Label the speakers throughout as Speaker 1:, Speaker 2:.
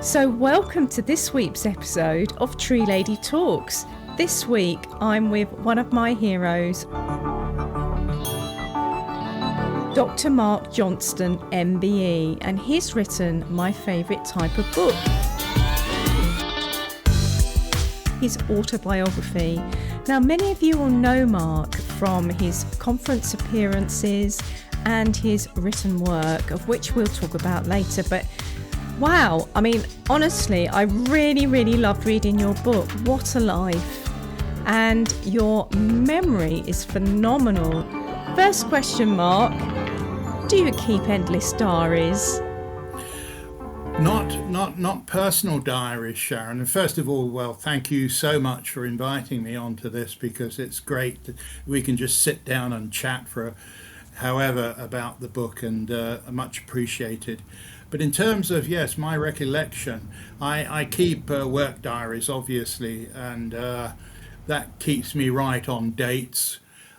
Speaker 1: So welcome to this week's episode of Tree Lady Talks. This week I'm with one of my heroes, Dr. Mark Johnston, MBE, and he's written my favourite type of book, his autobiography. Now, many of you will know Mark from his conference appearances and his written work, of which we'll talk about later, but wow, I mean, honestly, I really loved reading your book. What a life. And your memory is phenomenal. First question, Mark. Do you keep endless diaries?
Speaker 2: Not personal diaries, Sharon. And first of all, well, thank you so much for inviting me onto this, because it's great that we can just sit down and chat for however about the book, and much appreciated. But in terms of, yes, my recollection, I keep work diaries, obviously, and that keeps me right on dates.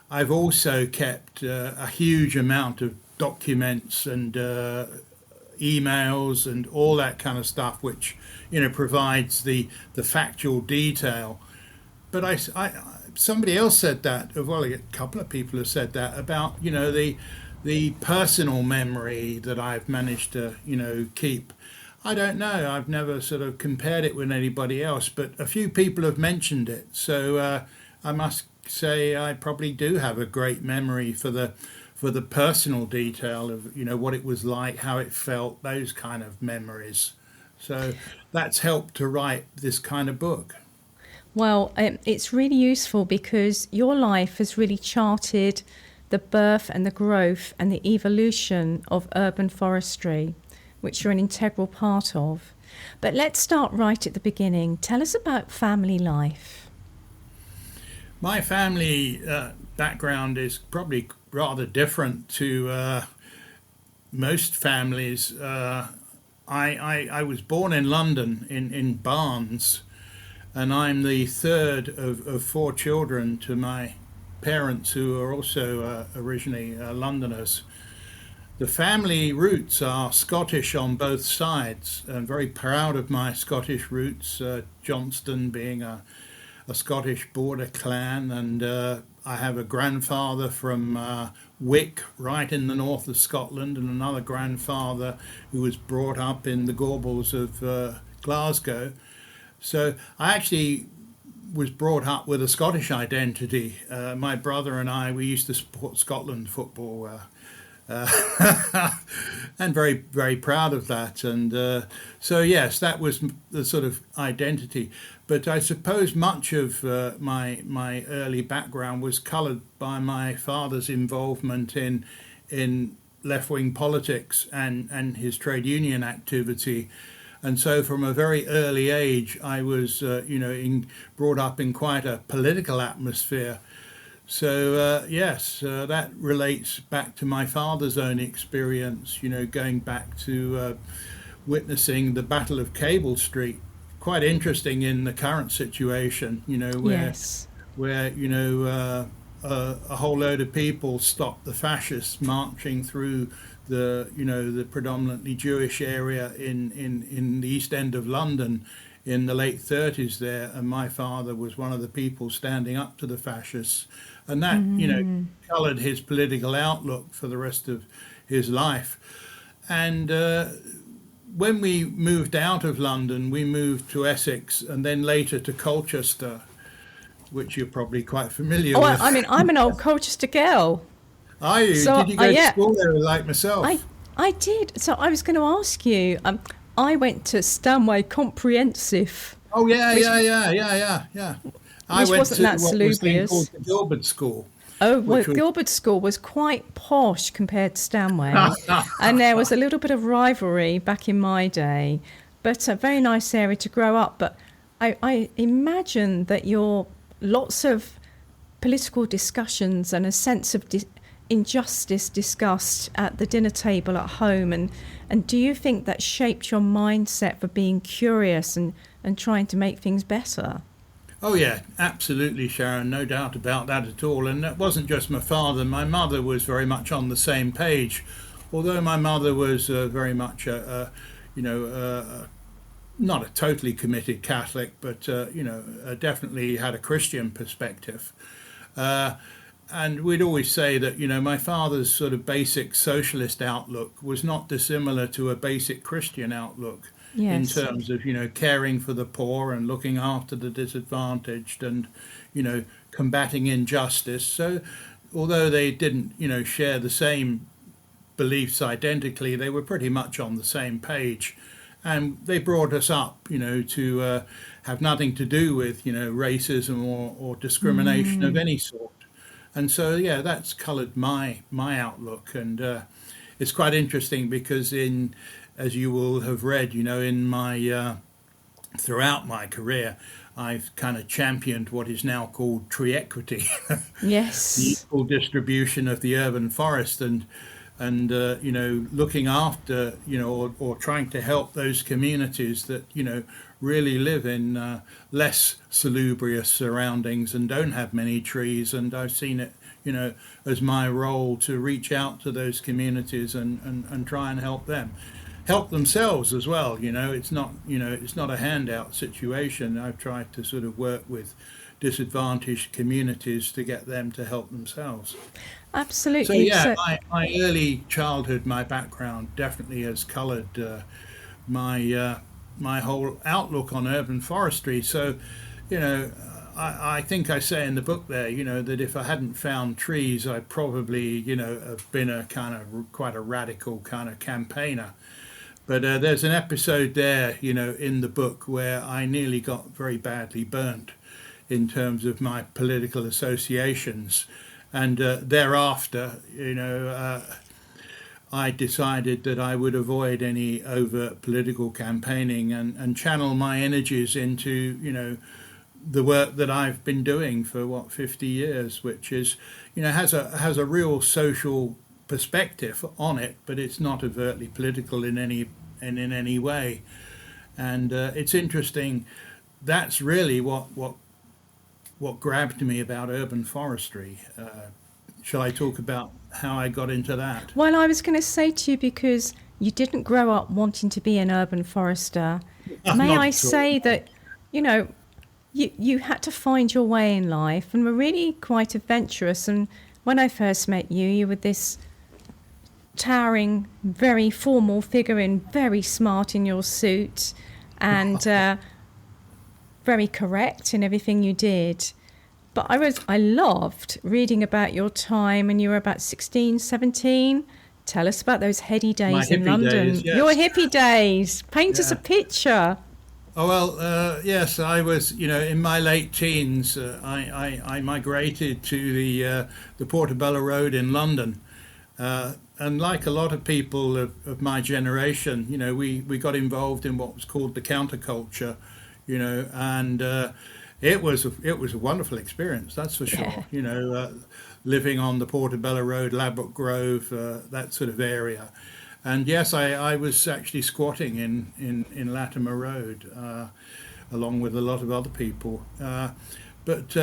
Speaker 2: I've also kept a huge amount of documents and emails and all that kind of stuff, which, you know, provides the factual detail. But somebody else said that, well, a couple of people have said that about, you know, the personal memory that I've managed to, you know, keep. I don't know. I've never sort of compared it with anybody else, but a few people have mentioned it. So I must say I probably do have a great memory for the personal detail of, you know, what it was like, how it felt, those kind of memories. So that's helped to write this kind of book.
Speaker 1: Well, it's really useful because your life has really charted the birth and the growth and the evolution of urban forestry, which you're an integral part of. But let's start right at the beginning. Tell us about family life.
Speaker 2: My family background is probably rather different to most families. I was born in London, in Barnes, and I'm the third of four children to my parents, who are also originally Londoners. The family roots are Scottish on both sides. I'm very proud of my Scottish roots, Johnston being a Scottish border clan, and I have a grandfather from Wick, right in the north of Scotland, and another grandfather who was brought up in the Gorbals of Glasgow. So I actually was brought up with a Scottish identity. My brother and I, we used to support Scotland football, and very proud of that. And so yes, that was the sort of identity. But I suppose much of my early background was coloured by my father's involvement in left-wing politics and his trade union activity. And so from a very early age, I was, brought up in quite a political atmosphere. So, yes, that relates back to my father's own experience, you know, going back to witnessing the Battle of Cable Street. Quite interesting in the current situation, you know, where you know, a whole load of people stopped the fascists marching through the predominantly Jewish area in the East End of London in the late 30s there, and my father was one of the people standing up to the fascists, and that you know, coloured his political outlook for the rest of his life. And when we moved out of London, we moved to Essex and then later to Colchester, which you're probably quite familiar with.
Speaker 1: I mean, I'm an old Colchester girl.
Speaker 2: Are you?
Speaker 1: So,
Speaker 2: did you go to school there like myself?
Speaker 1: I did. So I was going to ask you, I went to Stanway Comprehensive.
Speaker 2: Oh, yeah. I went
Speaker 1: wasn't
Speaker 2: to
Speaker 1: that
Speaker 2: what was then
Speaker 1: salubrious.
Speaker 2: called the Gilbert School.
Speaker 1: Oh, well, Gilbert School was quite posh compared to Stanway. And there was a little bit of rivalry back in my day, but a very nice area to grow up. But I imagine that you're lots of political discussions and a sense of injustice discussed at the dinner table at home, and do you think that shaped your mindset for being curious and trying to make things better?
Speaker 2: Oh yeah, absolutely, Sharon, no doubt about that at all. And that wasn't just my father. My mother was very much on the same page, although my mother was very much a not a totally committed Catholic, but definitely had a Christian perspective. Uh, and we'd always say that my father's sort of basic socialist outlook was not dissimilar to a basic Christian outlook in
Speaker 1: Yes.
Speaker 2: terms of caring for the poor and looking after the disadvantaged and combating injustice. So although they didn't share the same beliefs identically, they were pretty much on the same page. And they brought us up, to have nothing to do with, racism or discrimination of any sort. And so, yeah, that's coloured my outlook. And it's quite interesting because as you will have read, in my throughout my career, I've kind of championed what is now called tree equity, the
Speaker 1: Yes.
Speaker 2: equal distribution of the urban forest, and looking after or trying to help those communities that really live in less salubrious surroundings and don't have many trees. And I've seen it as my role to reach out to those communities and try and help themselves as well. It's not a handout situation. I've tried to sort of work with disadvantaged communities to get them to help themselves. So
Speaker 1: Absolutely.
Speaker 2: yeah,
Speaker 1: So,
Speaker 2: my early childhood, my background definitely has coloured my my whole outlook on urban forestry. So, you know, I think I say in the book there, that if I hadn't found trees, I probably, have been a kind of quite a radical kind of campaigner. But there's an episode there, in the book where I nearly got very badly burnt in terms of my political associations. And thereafter, I decided that I would avoid any overt political campaigning and channel my energies into, the work that I've been doing for 50 years, which is, has a real social perspective on it, but it's not overtly political in any way. And it's interesting. That's really what grabbed me about urban forestry. Shall I talk about how I got into that?
Speaker 1: well, I was going to say to you, because you didn't grow up wanting to be an urban forester, may
Speaker 2: Not
Speaker 1: I
Speaker 2: at all.
Speaker 1: say that, you know, you had to find your way in life and were really quite adventurous. And when I first met you, you were this towering, very formal figure and very smart in your suit and very correct in everything you did. But I loved reading about your time when you were about 16, 17. Tell us about those heady
Speaker 2: My
Speaker 1: days in
Speaker 2: hippie
Speaker 1: London.
Speaker 2: days,
Speaker 1: Your
Speaker 2: yes.
Speaker 1: hippie days. Paint us a
Speaker 2: Yeah.
Speaker 1: picture.
Speaker 2: Oh well, yes. I was, in my late teens. I migrated to the Portobello Road in London, and like a lot of people of my generation, we got involved in what was called the counterculture, and it was a wonderful experience. That's for
Speaker 1: Yeah.
Speaker 2: sure. Living on the Portobello Road, Ladbroke Grove, that sort of area. And yes, I was actually squatting in Latimer Road, along with a lot of other people. But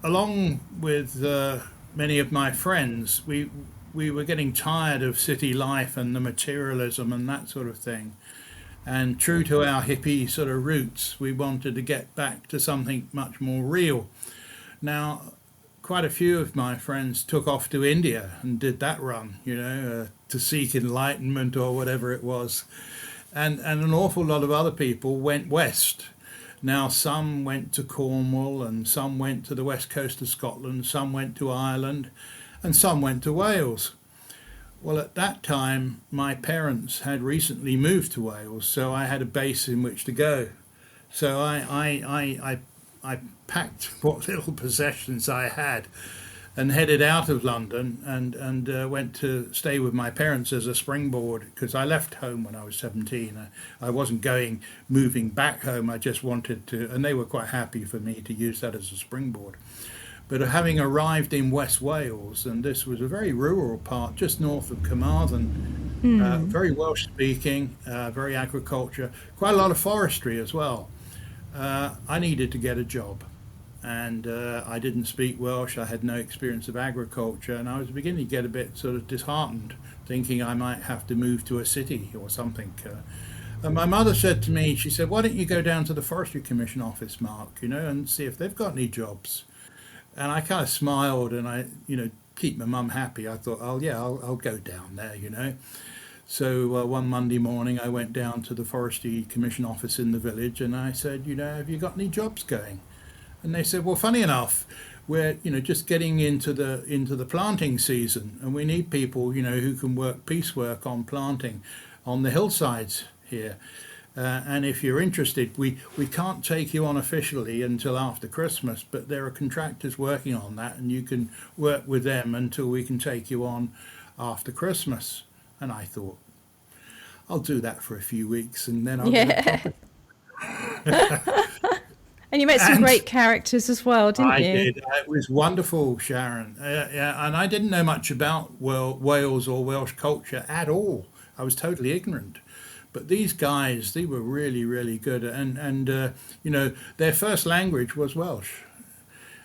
Speaker 2: along with many of my friends, we were getting tired of city life and the materialism and that sort of thing. And true to our hippie sort of roots, we wanted to get back to something much more real. Now, quite a few of my friends took off to India and did that run, to seek enlightenment or whatever it was. And an awful lot of other people went west. Now, some went to Cornwall, and some went to the west coast of Scotland, some went to Ireland, and some went to Wales. Well, at that time, my parents had recently moved to Wales, so I had a base in which to go. So I packed what little possessions I had and headed out of London and went to stay with my parents as a springboard, because I left home when I was 17. I wasn't moving back home. I just wanted to, and they were quite happy for me to use that as a springboard. But having arrived in West Wales, and this was a very rural part just north of Carmarthen, very Welsh speaking, very agriculture, quite a lot of forestry as well. I needed to get a job, and I didn't speak Welsh. I had no experience of agriculture, and I was beginning to get a bit sort of disheartened, thinking I might have to move to a city or something. And my mother said to me, she said, "Why don't you go down to the Forestry Commission office, Mark, and see if they've got any jobs?" And I kind of smiled, and keep my mum happy. I thought, "Oh yeah, I'll go down there." So one Monday morning, I went down to the Forestry Commission office in the village, and I said, "Have you got any jobs going?" And they said, "Well, funny enough, we're just getting into the planting season, and we need people who can work piecework on planting on the hillsides here. And if you're interested, we can't take you on officially until after Christmas, but there are contractors working on that, and you can work with them until we can take you on after Christmas." And I thought, I'll do that for a few weeks, and then I'll get a
Speaker 1: Yeah.
Speaker 2: proper.
Speaker 1: And you met some
Speaker 2: And
Speaker 1: great characters as well, didn't
Speaker 2: I
Speaker 1: you?
Speaker 2: did. It was wonderful, Sharon. Yeah, and I didn't know much about Wales or Welsh culture at all. I was totally ignorant. But these guys, they were really, really good, and their first language was Welsh,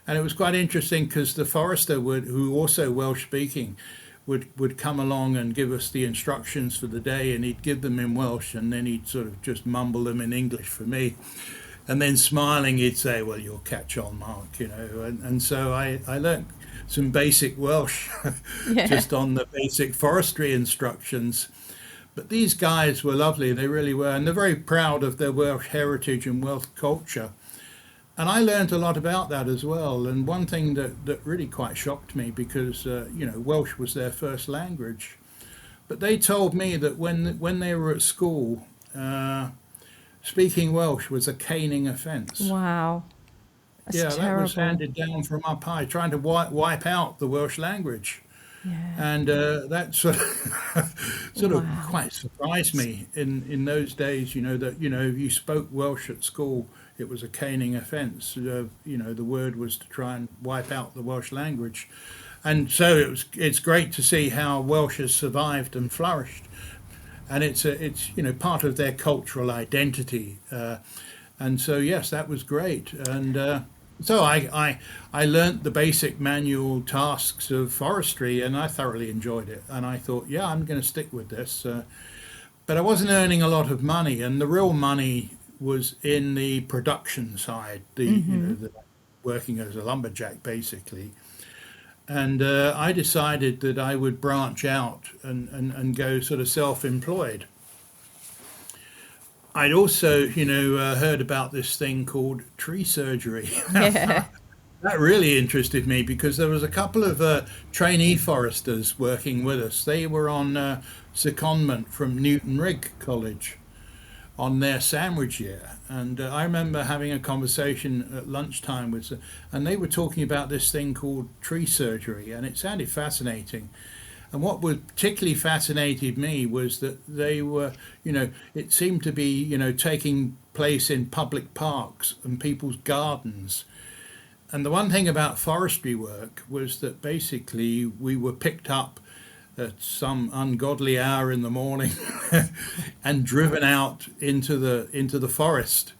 Speaker 2: and it was quite interesting because the forester who also Welsh speaking, would come along and give us the instructions for the day, and he'd give them in Welsh, and then he'd sort of just mumble them in English for me. And then smiling, he'd say, "Well, you'll catch on, Mark," and so I learnt some basic Welsh
Speaker 1: Yeah.
Speaker 2: just on the basic forestry instructions. But these guys were lovely, they really were, and they're very proud of their Welsh heritage and Welsh culture. And I learnt a lot about that as well. And one thing that really quite shocked me, because Welsh was their first language, but they told me that when they were at school, speaking Welsh was a caning offence.
Speaker 1: Wow. That's
Speaker 2: Yeah, that was
Speaker 1: terrible.
Speaker 2: handed down from up high, trying to wipe out the Welsh language.
Speaker 1: Yeah.
Speaker 2: And that sort of
Speaker 1: Wow.
Speaker 2: quite surprised me in those days. That if you spoke Welsh at school, it was a caning offence. The word was to try and wipe out the Welsh language, and so it's great to see how Welsh has survived and flourished, and it's part of their cultural identity. And so yes, that was great, and so I learnt the basic manual tasks of forestry, and I thoroughly enjoyed it. And I thought, yeah, I'm going to stick with this. But I wasn't earning a lot of money, and the real money was in the production side, the working as a lumberjack basically. And I decided that I would branch out and go sort of self-employed. I'd also, heard about this thing called tree surgery.
Speaker 1: Yeah.
Speaker 2: That really interested me because there was a couple of trainee foresters working with us. They were on secondment from Newton Rigg College on their sandwich year, and I remember having a conversation at lunchtime and they were talking about this thing called tree surgery, and it sounded fascinating. And what would particularly fascinated me was that they were, it seemed to be, taking place in public parks and people's gardens. And the one thing about forestry work was that basically we were picked up at some ungodly hour in the morning and driven out into the forest.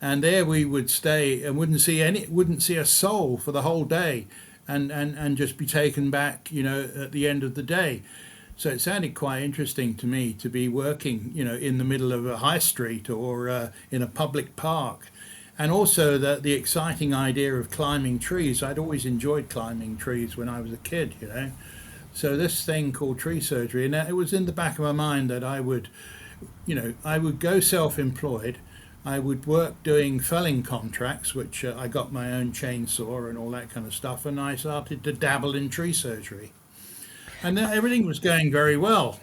Speaker 2: And there we would stay and wouldn't see a soul for the whole day, and just be taken back, at the end of the day. So it sounded quite interesting to me to be working, in the middle of a high street or in a public park. And also the exciting idea of climbing trees. I'd always enjoyed climbing trees when I was a kid. So this thing called tree surgery, and it was in the back of my mind that I would go self-employed. I would work doing felling contracts, which I got my own chainsaw and all that kind of stuff, and I started to dabble in tree surgery. And then everything was going very well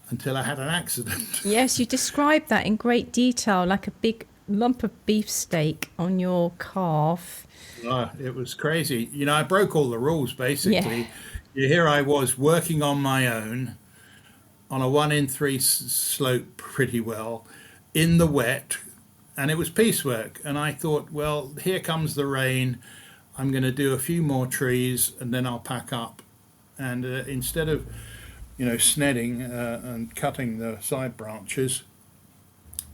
Speaker 2: until I had an accident.
Speaker 1: Yes, you described that in great detail, like a big lump of beefsteak on your calf.
Speaker 2: It was crazy. I broke all the rules
Speaker 1: Yeah.
Speaker 2: basically. Here I was working on my own on a 1 in 3 slope pretty well in the wet, and it was piecework. And I thought, well, here comes the rain. I'm going to do a few more trees and then I'll pack up. And instead of, snedding and cutting the side branches,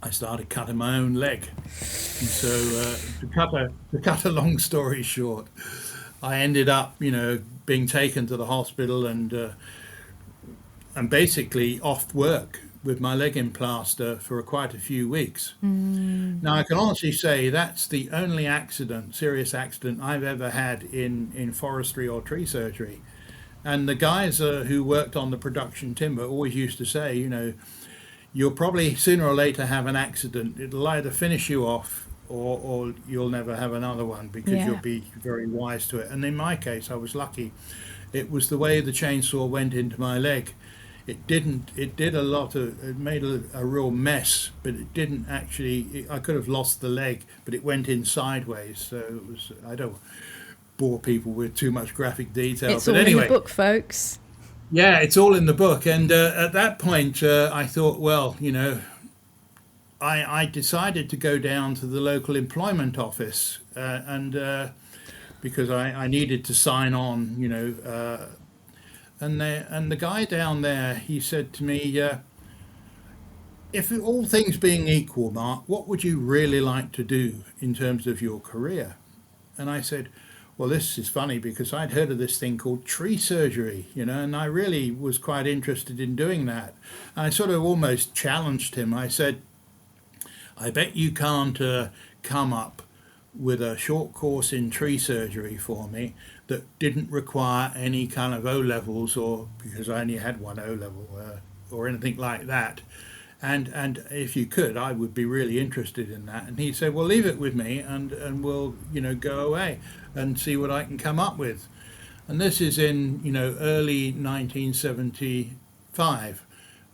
Speaker 2: I started cutting my own leg. And so, to cut a long story short, I ended up, being taken to the hospital and basically off work with my leg in plaster for quite a few weeks. Now, I can honestly say that's the only serious accident I've ever had in forestry or tree surgery. And the guys who worked on the production timber always used to say, you'll probably sooner or later have an accident. It'll either finish you off or you'll never have another one because you'll be very wise to it. And in my case, I was lucky. It was the way the chainsaw went into my leg. It made a real mess, but it didn't actually, I could have lost the leg, but it went in sideways. So it was, I don't bore people with too much graphic detail.
Speaker 1: It's all in the book, folks.
Speaker 2: Yeah, it's all in the book. And at that point, I thought, well, I decided to go down to the local employment office and because I needed to sign on, and the guy down there, he said to me, if all things being equal, Mark, what would you really like to do in terms of your career? And I said, well, this is funny because I'd heard of this thing called tree surgery, and I really was quite interested in doing that. I sort of almost challenged him. I said, I bet you can't come up with a short course in tree surgery for me that didn't require any kind of O-levels, or because I only had one O-level or anything like that. And if you could, I would be really interested in that. And he said, well, leave it with me and we'll, go away and see what I can come up with. And this is in, early 1975.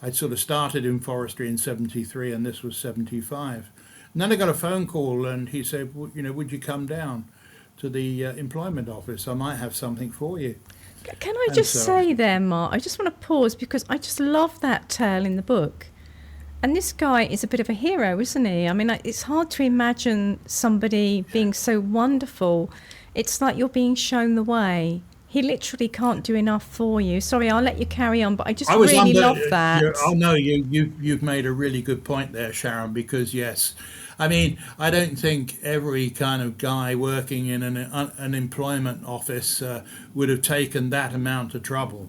Speaker 2: I'd sort of started in forestry in 73 and this was 75. And then I got a phone call and he said, well, would you come down to the employment office? I might have something for you.
Speaker 1: Can I just say there, Mark, I just want to pause because I just love that tale in the book. And this guy is a bit of a hero, isn't he? I mean, it's hard to imagine somebody being so wonderful. It's like you're being shown the way. He literally can't do enough for you. Sorry, I'll let you carry on, but I just really love that.
Speaker 2: Oh no, you've made a really good point there, Sharon. Because yes, I mean, I don't think every kind of guy working in an employment office would have taken that amount of trouble.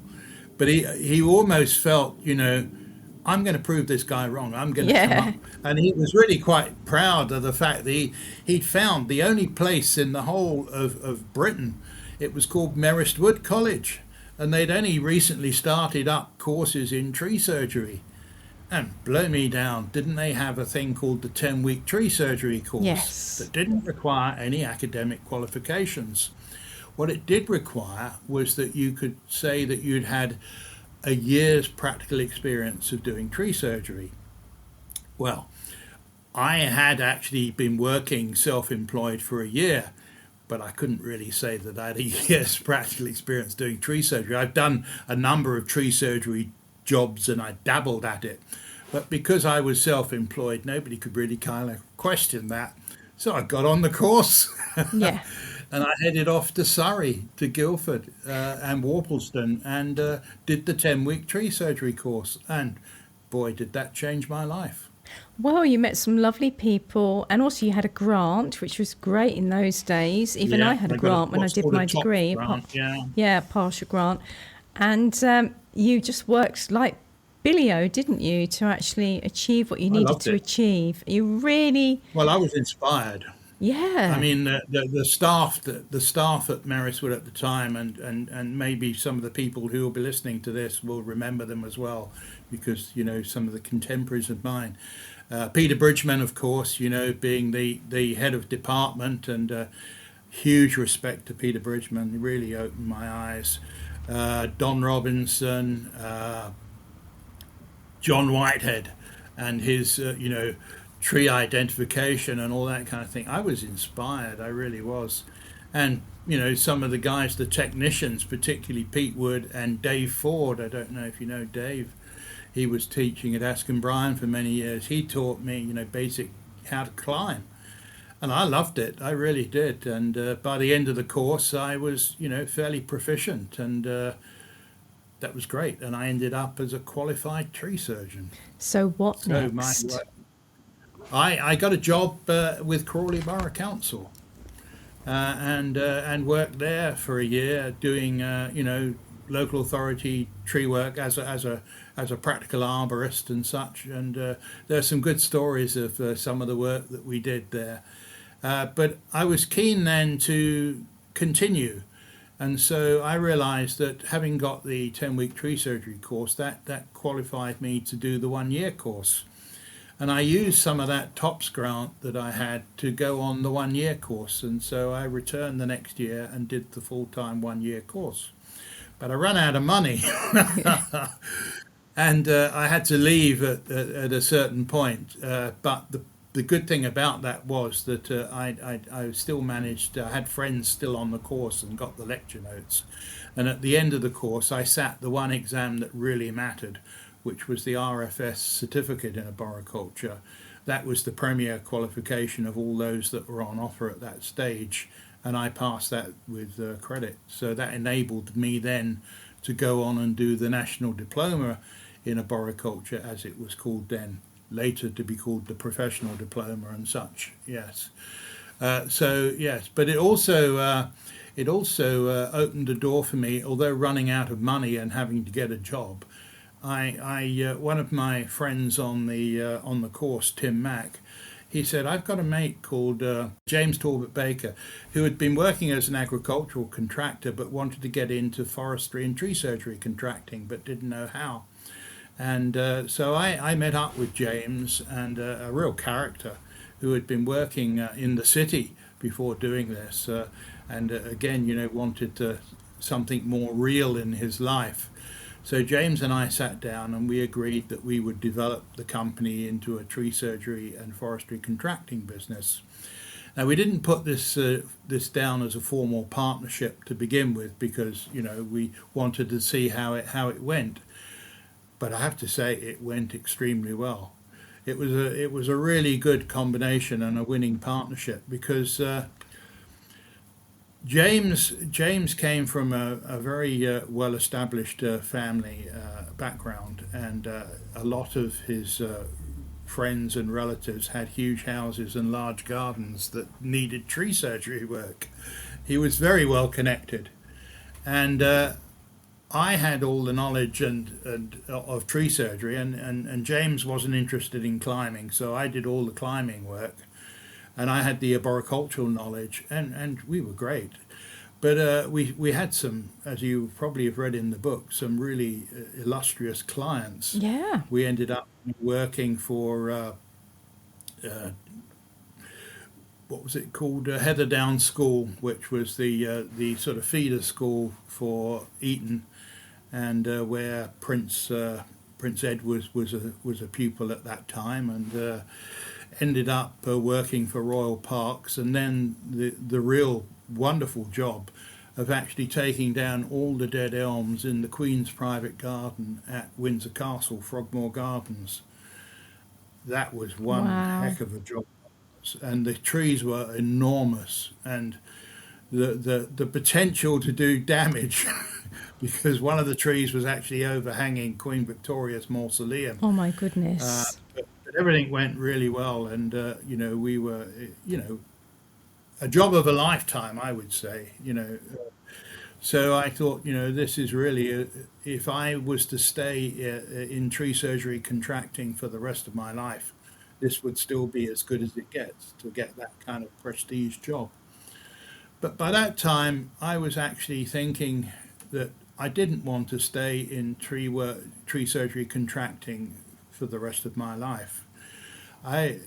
Speaker 2: But he almost felt, I'm going to prove this guy wrong. I'm going to come up. And he was really quite proud of the fact that he'd found the only place in the whole of Britain. It was called Merest Wood College. And they'd only recently started up courses in tree surgery. And blow me down, didn't they have a thing called the 10-week tree surgery course that didn't require any academic qualifications? What it did require was that you could say that you'd had a year's practical experience of doing tree surgery. Well, I had actually been working self-employed for a year, but I couldn't really say that I had a year's practical experience doing tree surgery. I've done a number of tree surgery jobs and I dabbled at it, but because I was self-employed, nobody could really kind of question that. So I got on the course.
Speaker 1: Yeah.
Speaker 2: And I headed off to Surrey, to Guildford and Worplesdon, and did the 10-week tree surgery course. And boy, did that change my life.
Speaker 1: Well, you met some lovely people, and also you had a grant, which was great in those days. Even I had a grant when I did my degree. Partial grant. And you just worked like Billy-O, didn't you, to actually achieve what you needed to achieve? You really...
Speaker 2: Well, I was inspired.
Speaker 1: Yeah.
Speaker 2: I mean, the staff at Merest Wood at the time, and maybe some of the people who will be listening to this will remember them as well, because some of the contemporaries of mine. Peter Bridgman, of course, being the head of department, and huge respect to Peter Bridgman. He really opened my eyes. Don Robinson, John Whitehead, and his tree identification and all that kind of thing. I was inspired, I really was. And some of the guys, the technicians, particularly Pete Wood and Dave Ford, I don't know if you know Dave, he was teaching at Askham Bryan for many years. He taught me basic how to climb, and I loved it, I really did. And by the end of the course I was fairly proficient, and that was great, and I ended up as a qualified tree surgeon.
Speaker 1: So what next?
Speaker 2: I got a job with Crawley Borough Council and worked there for a year doing local authority tree work as a practical arborist and such. And there's some good stories of some of the work that we did there. But I was keen then to continue. And so I realized that having got the 10-week tree surgery course, that qualified me to do the 1-year course. And I used some of that TOPS grant that I had to go on the 1-year course. And so I returned the next year and did the full-time 1-year course. But I ran out of money. And I had to leave at a certain point. But the good thing about that was that I still managed, I had friends still on the course and got the lecture notes. And at the end of the course, I sat the one exam that really mattered, which was the RFS certificate in arboriculture. That was the premier qualification of all those that were on offer at that stage. And I passed that with credit. So that enabled me then to go on and do the National Diploma in Arboriculture, as it was called then, later to be called the Professional Diploma and such. Yes. So yes, but it also opened the door for me. Although running out of money and having to get a job, I one of my friends on the course, Tim Mack, he said, I've got a mate called James Talbot Baker, who had been working as an agricultural contractor but wanted to get into forestry and tree surgery contracting but didn't know how. And so I met up with James, and a real character who had been working in the city before doing this, and again, wanted something more real in his life. So James and I sat down and we agreed that we would develop the company into a tree surgery and forestry contracting business. Now, we didn't put this down as a formal partnership to begin with because we wanted to see how it went. But I have to say it went extremely well. It was a really good combination and a winning partnership because James came from a very well-established family background, and a lot of his friends and relatives had huge houses and large gardens that needed tree surgery work. He was very well connected, and I had all the knowledge and of tree surgery, and James wasn't interested in climbing, so I did all the climbing work, and I had the arboricultural knowledge, and we were great. But we had some, as you probably have read in the book, some really illustrious clients.
Speaker 1: Yeah.
Speaker 2: We ended up working for what was it called, Heatherdown School, which was the sort of feeder school for Eton, and where Prince Ed was a pupil at that time, and ended up working for Royal Parks, and then the real wonderful job of actually taking down all the dead elms in the Queen's private garden at Windsor Castle, Frogmore Gardens. That was one
Speaker 1: Wow.
Speaker 2: heck of a job, and the trees were enormous, and the potential to do damage because one of the trees was actually overhanging Queen Victoria's mausoleum.
Speaker 1: Oh my
Speaker 2: Uh,
Speaker 1: goodness.
Speaker 2: but everything went really well, and we were, a job of a lifetime, I would say. So I thought, this is really, if I was to stay in tree surgery contracting for the rest of my life, this would still be as good as it gets to get that kind of prestige job. But by that time, I was actually thinking that I didn't want to stay in tree surgery contracting for the rest of my life.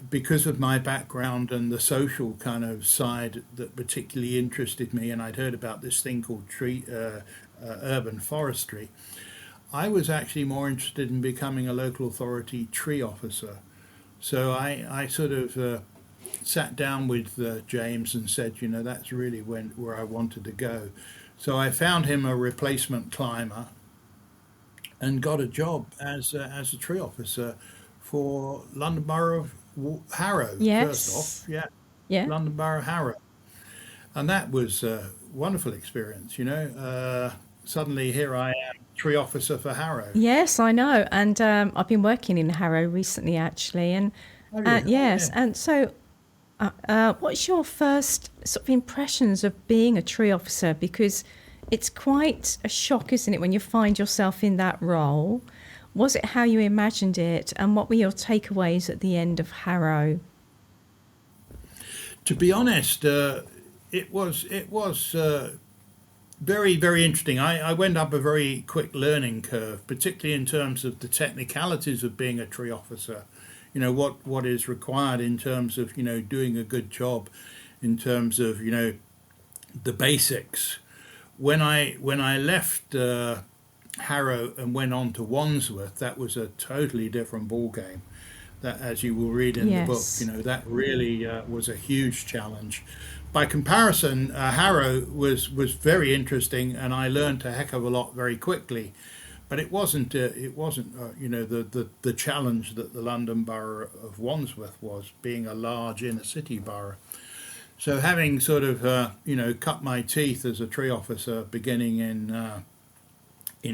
Speaker 2: Because of my background and the social kind of side that particularly interested me, and I'd heard about this thing called urban forestry, I was actually more interested in becoming a local authority tree officer. So I sort of sat down with James and said, that's really where I wanted to go. So I found him a replacement climber and got a job as a tree officer for London Borough of Harrow, first off.
Speaker 1: Yes.
Speaker 2: Yeah,
Speaker 1: Yeah.
Speaker 2: London Borough Harrow. And that was a wonderful experience, Suddenly here I am, tree officer for Harrow.
Speaker 1: Yes, I know. And I've been working in Harrow recently, actually. And
Speaker 2: Have you? Oh,
Speaker 1: yes,
Speaker 2: yeah.
Speaker 1: and so what's your first sort of impressions of being a tree officer? Because It's quite a shock, isn't it, when you find yourself in that role? Was it how you imagined it, and what were your takeaways at the end of Harrow?
Speaker 2: To be honest, it was very, very interesting. I went up a very quick learning curve, particularly in terms of the technicalities of being a tree officer. What is required in terms of doing a good job, in terms of the basics. When I left Harrow and went on to Wandsworth, that was a totally different ball game. That, as you will read in the book,
Speaker 1: Yes.
Speaker 2: that really was a huge challenge. By comparison, Harrow was very interesting, and I learned a heck of a lot very quickly. But it wasn't the challenge that the London Borough of Wandsworth was, being a large inner city borough. So having sort of cut my teeth as a tree officer beginning in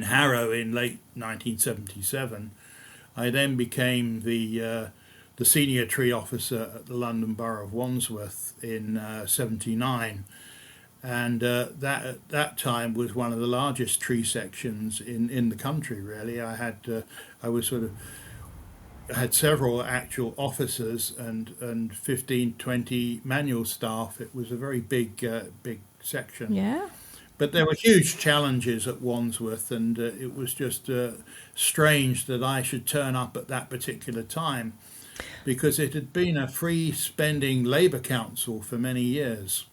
Speaker 2: Harrow in late 1977, I then became the senior tree officer at the London Borough of Wandsworth in '79, and that at that time was one of the largest tree sections in the country. Really, I was sort of I had several actual officers and 15 20 manual staff. It was a very big section.
Speaker 1: Yeah.
Speaker 2: But there were huge challenges at Wandsworth, and it was just strange that I should turn up at that particular time because it had been a free spending Labour council for many years.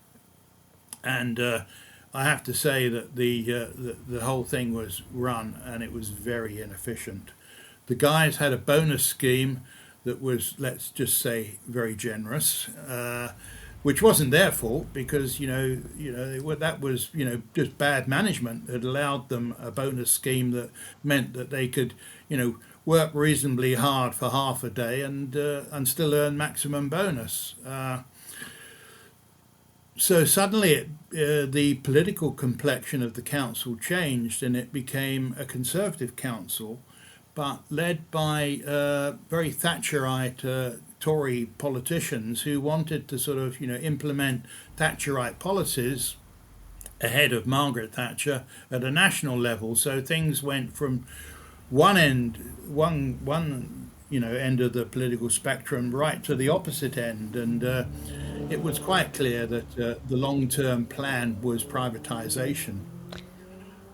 Speaker 2: And I have to say that the whole thing was run and it was very inefficient. The guys had a bonus scheme that was, let's just say, very generous. Which wasn't their fault because that was just bad management that allowed them a bonus scheme that meant that they could work reasonably hard for half a day and still earn maximum bonus. So suddenly the political complexion of the council changed and it became a Conservative council, but led by very Thatcherite Tory politicians who wanted to sort of implement Thatcherite policies ahead of Margaret Thatcher at a national level. So things went from one end of the political spectrum right to the opposite end, and it was quite clear that the long-term plan was privatisation.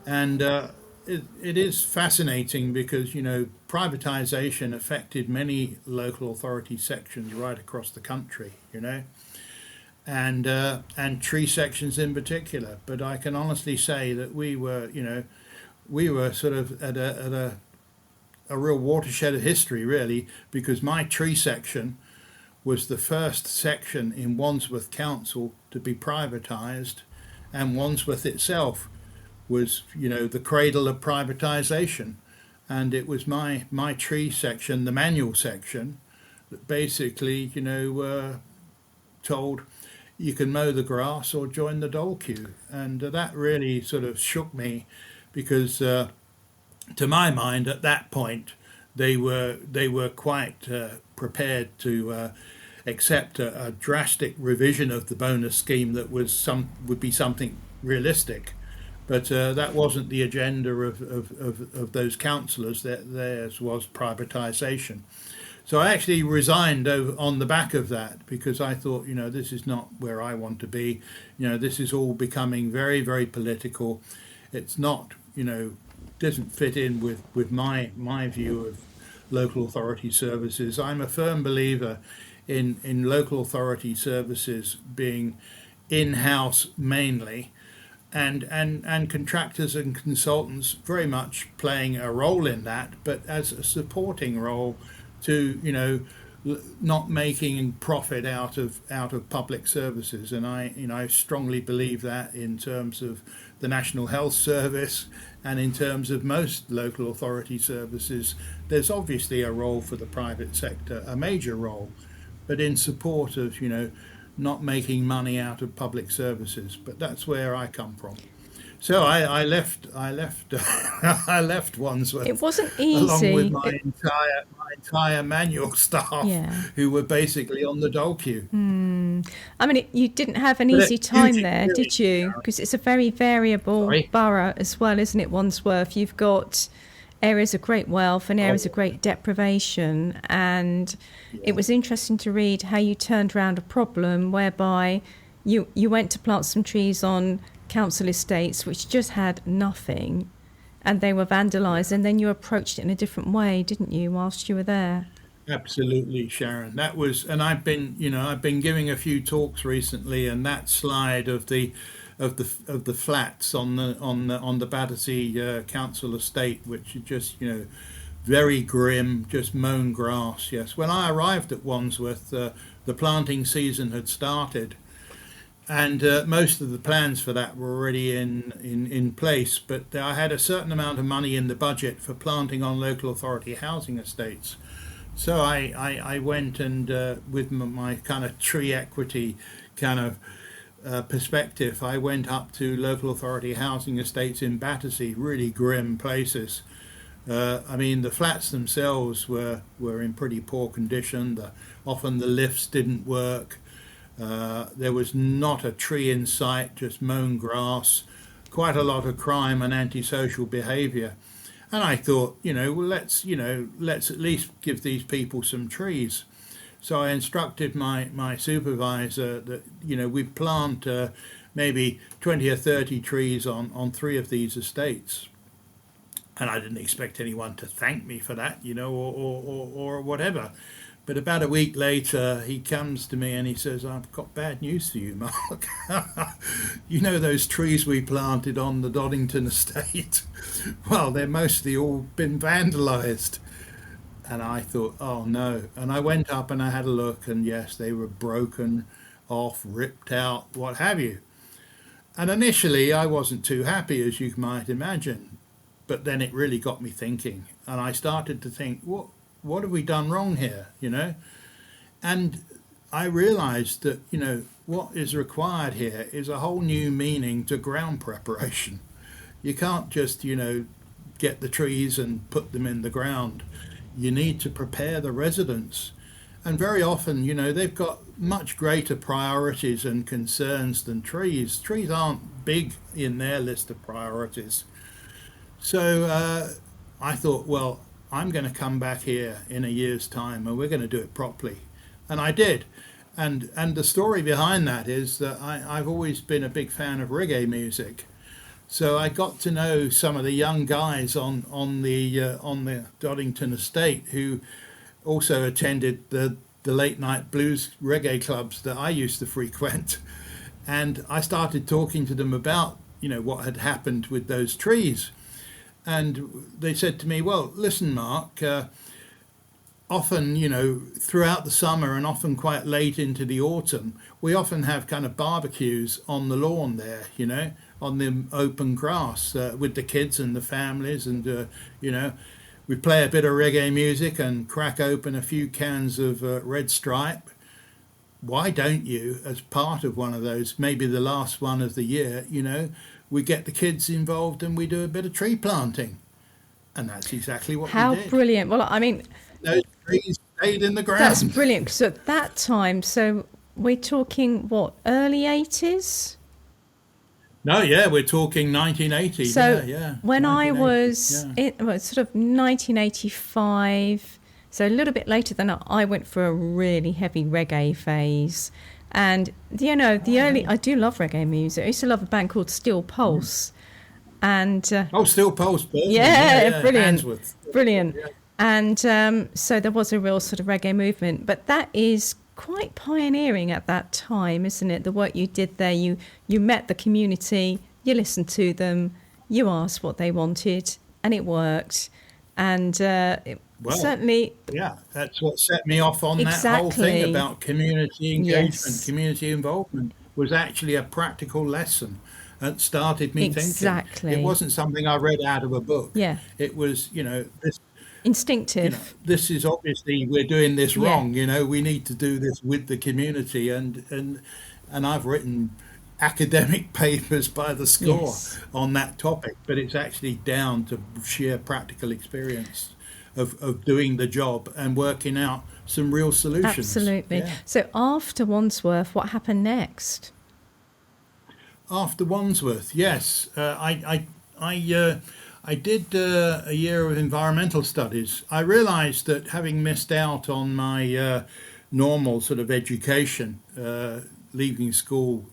Speaker 2: And it is fascinating because privatisation affected many local authority sections right across the country, and tree sections in particular. But I can honestly say that we were sort of at a real watershed of history, really, because my tree section was the first section in Wandsworth Council to be privatised, and Wandsworth itself was, the cradle of privatisation. And it was my tree section, the manual section, that basically, told you can mow the grass or join the dole queue. And that really sort of shook me because, to my mind, at that point, they were quite prepared to accept a drastic revision of the bonus scheme that would be something realistic. But that wasn't the agenda of those councillors. Theirs was privatisation. So I actually resigned on the back of that because I thought, this is not where I want to be. This is all becoming very, very political. It's not, doesn't fit in with my view of local authority services. I'm a firm believer in local authority services being in-house mainly, and contractors and consultants very much playing a role in that, but as a supporting role to not making profit out of public services. And I strongly believe that in terms of the National Health Service and in terms of most local authority services, there's obviously a role for the private sector, a major role, but in support of not making money out of public services. But that's where I come from. So I left I left Wandsworth.
Speaker 1: It wasn't
Speaker 2: Along with
Speaker 1: easy.
Speaker 2: my entire manual staff,
Speaker 1: Yeah.
Speaker 2: who were basically on the dole queue.
Speaker 1: I mean, you didn't have an
Speaker 2: But
Speaker 1: easy
Speaker 2: it's
Speaker 1: time
Speaker 2: huge
Speaker 1: there, did
Speaker 2: experience,
Speaker 1: you?
Speaker 2: Sharon.
Speaker 1: Because it's a very variable
Speaker 2: Sorry.
Speaker 1: borough as well, isn't it, Wandsworth? You've got areas of great wealth and areas of
Speaker 2: Oh,
Speaker 1: great deprivation. And it
Speaker 2: yeah,
Speaker 1: was interesting to read how you turned around a problem whereby you went to plant some trees on council estates which just had nothing and they were vandalised,
Speaker 2: yeah.
Speaker 1: and then you approached it in a different way, didn't you, whilst you were there?
Speaker 2: Absolutely, Sharon. That was, and I've been giving a few talks recently, and that slide of the flats on the Battersea Council estate, which is just very grim, just mown grass. Yes, when I arrived at Wandsworth, the planting season had started, and most of the plans for that were already in place. But I had a certain amount of money in the budget for planting on local authority housing estates. So I went and with my kind of tree equity kind of perspective, I went up to local authority housing estates in Battersea, really grim places. I mean, the flats themselves were in pretty poor condition. Often the lifts didn't work. There was not a tree in sight, just mown grass, quite a lot of crime and antisocial behaviour. And I thought, well, let's at least give these people some trees. So I instructed my supervisor that, we plant maybe 20 or 30 trees on three of these estates. And I didn't expect anyone to thank me for that, or whatever. But about a week later, he comes to me and he says, I've got bad news for you, Mark. You know those trees we planted on the Doddington estate? Well, they're mostly all been vandalised. And I thought, oh no. And I went up and I had a look, and yes, they were broken off, ripped out, what have you. And initially, I wasn't too happy, as you might imagine. But then it really got me thinking. And I started to think, what have we done wrong here, And I realized that, what is required here is a whole new meaning to ground preparation. You can't just, get the trees and put them in the ground. You need to prepare the residents. And very often, they've got much greater priorities and concerns than trees. Trees aren't big in their list of priorities. So I thought, well, I'm going to come back here in a year's time and we're going to do it properly. And I did. And the story behind that is that I've always been a big fan of reggae music. So I got to know some of the young guys on the Doddington estate who also attended the late night blues reggae clubs that I used to frequent. And I started talking to them about, what had happened with those trees. And they said to me, well, listen, Mark, often, throughout the summer and often quite late into the autumn, we often have kind of barbecues on the lawn there, on the open grass with the kids and the families. And, we play a bit of reggae music and crack open a few cans of Red Stripe. Why don't you, as part of one of those, maybe the last one of the year, we get the kids involved and we do a bit of tree planting? And that's exactly what we
Speaker 1: How
Speaker 2: did.
Speaker 1: brilliant. Well, I mean,
Speaker 2: Those trees stayed in the
Speaker 1: that's
Speaker 2: ground.
Speaker 1: brilliant. So at that time, so we're talking what, early 80s?
Speaker 2: No, yeah, we're talking 1980.
Speaker 1: So
Speaker 2: Yeah, yeah,
Speaker 1: when I
Speaker 2: 1980.
Speaker 1: was
Speaker 2: Yeah.
Speaker 1: well, sort of 1985, so a little bit later than I went for a really heavy reggae phase. And, the
Speaker 2: Oh, yeah.
Speaker 1: early, I do love reggae music. I used to love a band called Steel Pulse. And
Speaker 2: Oh, still Pulse Birmingham. Yeah,
Speaker 1: yeah,
Speaker 2: yeah.
Speaker 1: brilliant,
Speaker 2: Handsworth.
Speaker 1: brilliant.
Speaker 2: Yeah.
Speaker 1: And so there was a real sort of reggae movement, but that is quite pioneering at that time, isn't it? The work you did there, you met the community, you listened to them, you asked what they wanted, and it worked. And it
Speaker 2: Well,
Speaker 1: certainly,
Speaker 2: yeah, that's what set me off on that whole thing
Speaker 1: exactly,
Speaker 2: about community engagement,
Speaker 1: yes,
Speaker 2: community involvement was actually a practical lesson that started me thinking. It
Speaker 1: exactly,
Speaker 2: wasn't something I read out of a book.
Speaker 1: yeah,
Speaker 2: It was,
Speaker 1: instinctive,
Speaker 2: this is obviously we're doing this
Speaker 1: yeah,
Speaker 2: wrong. We need to do this with the community, and I've written academic papers by the score
Speaker 1: yes.
Speaker 2: on that topic, but it's actually down to sheer practical experience. of doing the job and working out some real solutions.
Speaker 1: Absolutely.
Speaker 2: Yeah.
Speaker 1: So after Wandsworth, what happened next?
Speaker 2: After Wandsworth, yes, I did a year of environmental studies. I realised that having missed out on my normal sort of education, leaving school,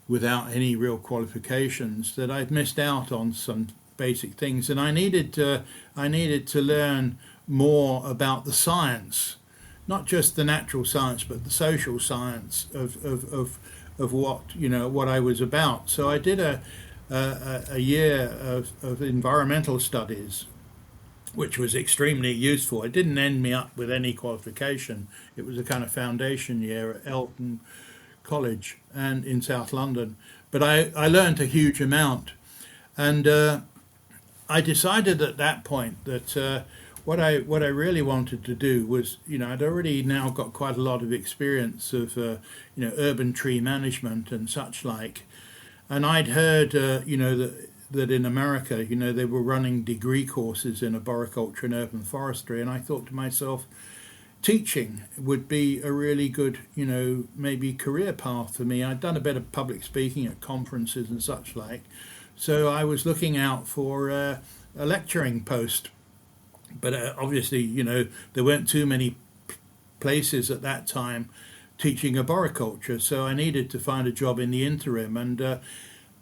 Speaker 2: without any real qualifications, that I'd missed out on some basic things, and I needed to learn more about the science, not just the natural science, but the social science of what I was about. So I did a year of environmental studies, which was extremely useful. It didn't end me up with any qualification. It was a kind of foundation year at Elton College and in South London. But I learned a huge amount, and I decided at that point that what I really wanted to do was, I'd already now got quite a lot of experience of urban tree management and such like, and I'd heard that in America, they were running degree courses in arboriculture and urban forestry, and I thought to myself, teaching would be a really good, maybe career path for me. I'd done a bit of public speaking at conferences and such like, so I was looking out for a lecturing post. But obviously, there weren't too many places at that time teaching arboriculture, so I needed to find a job in the interim. And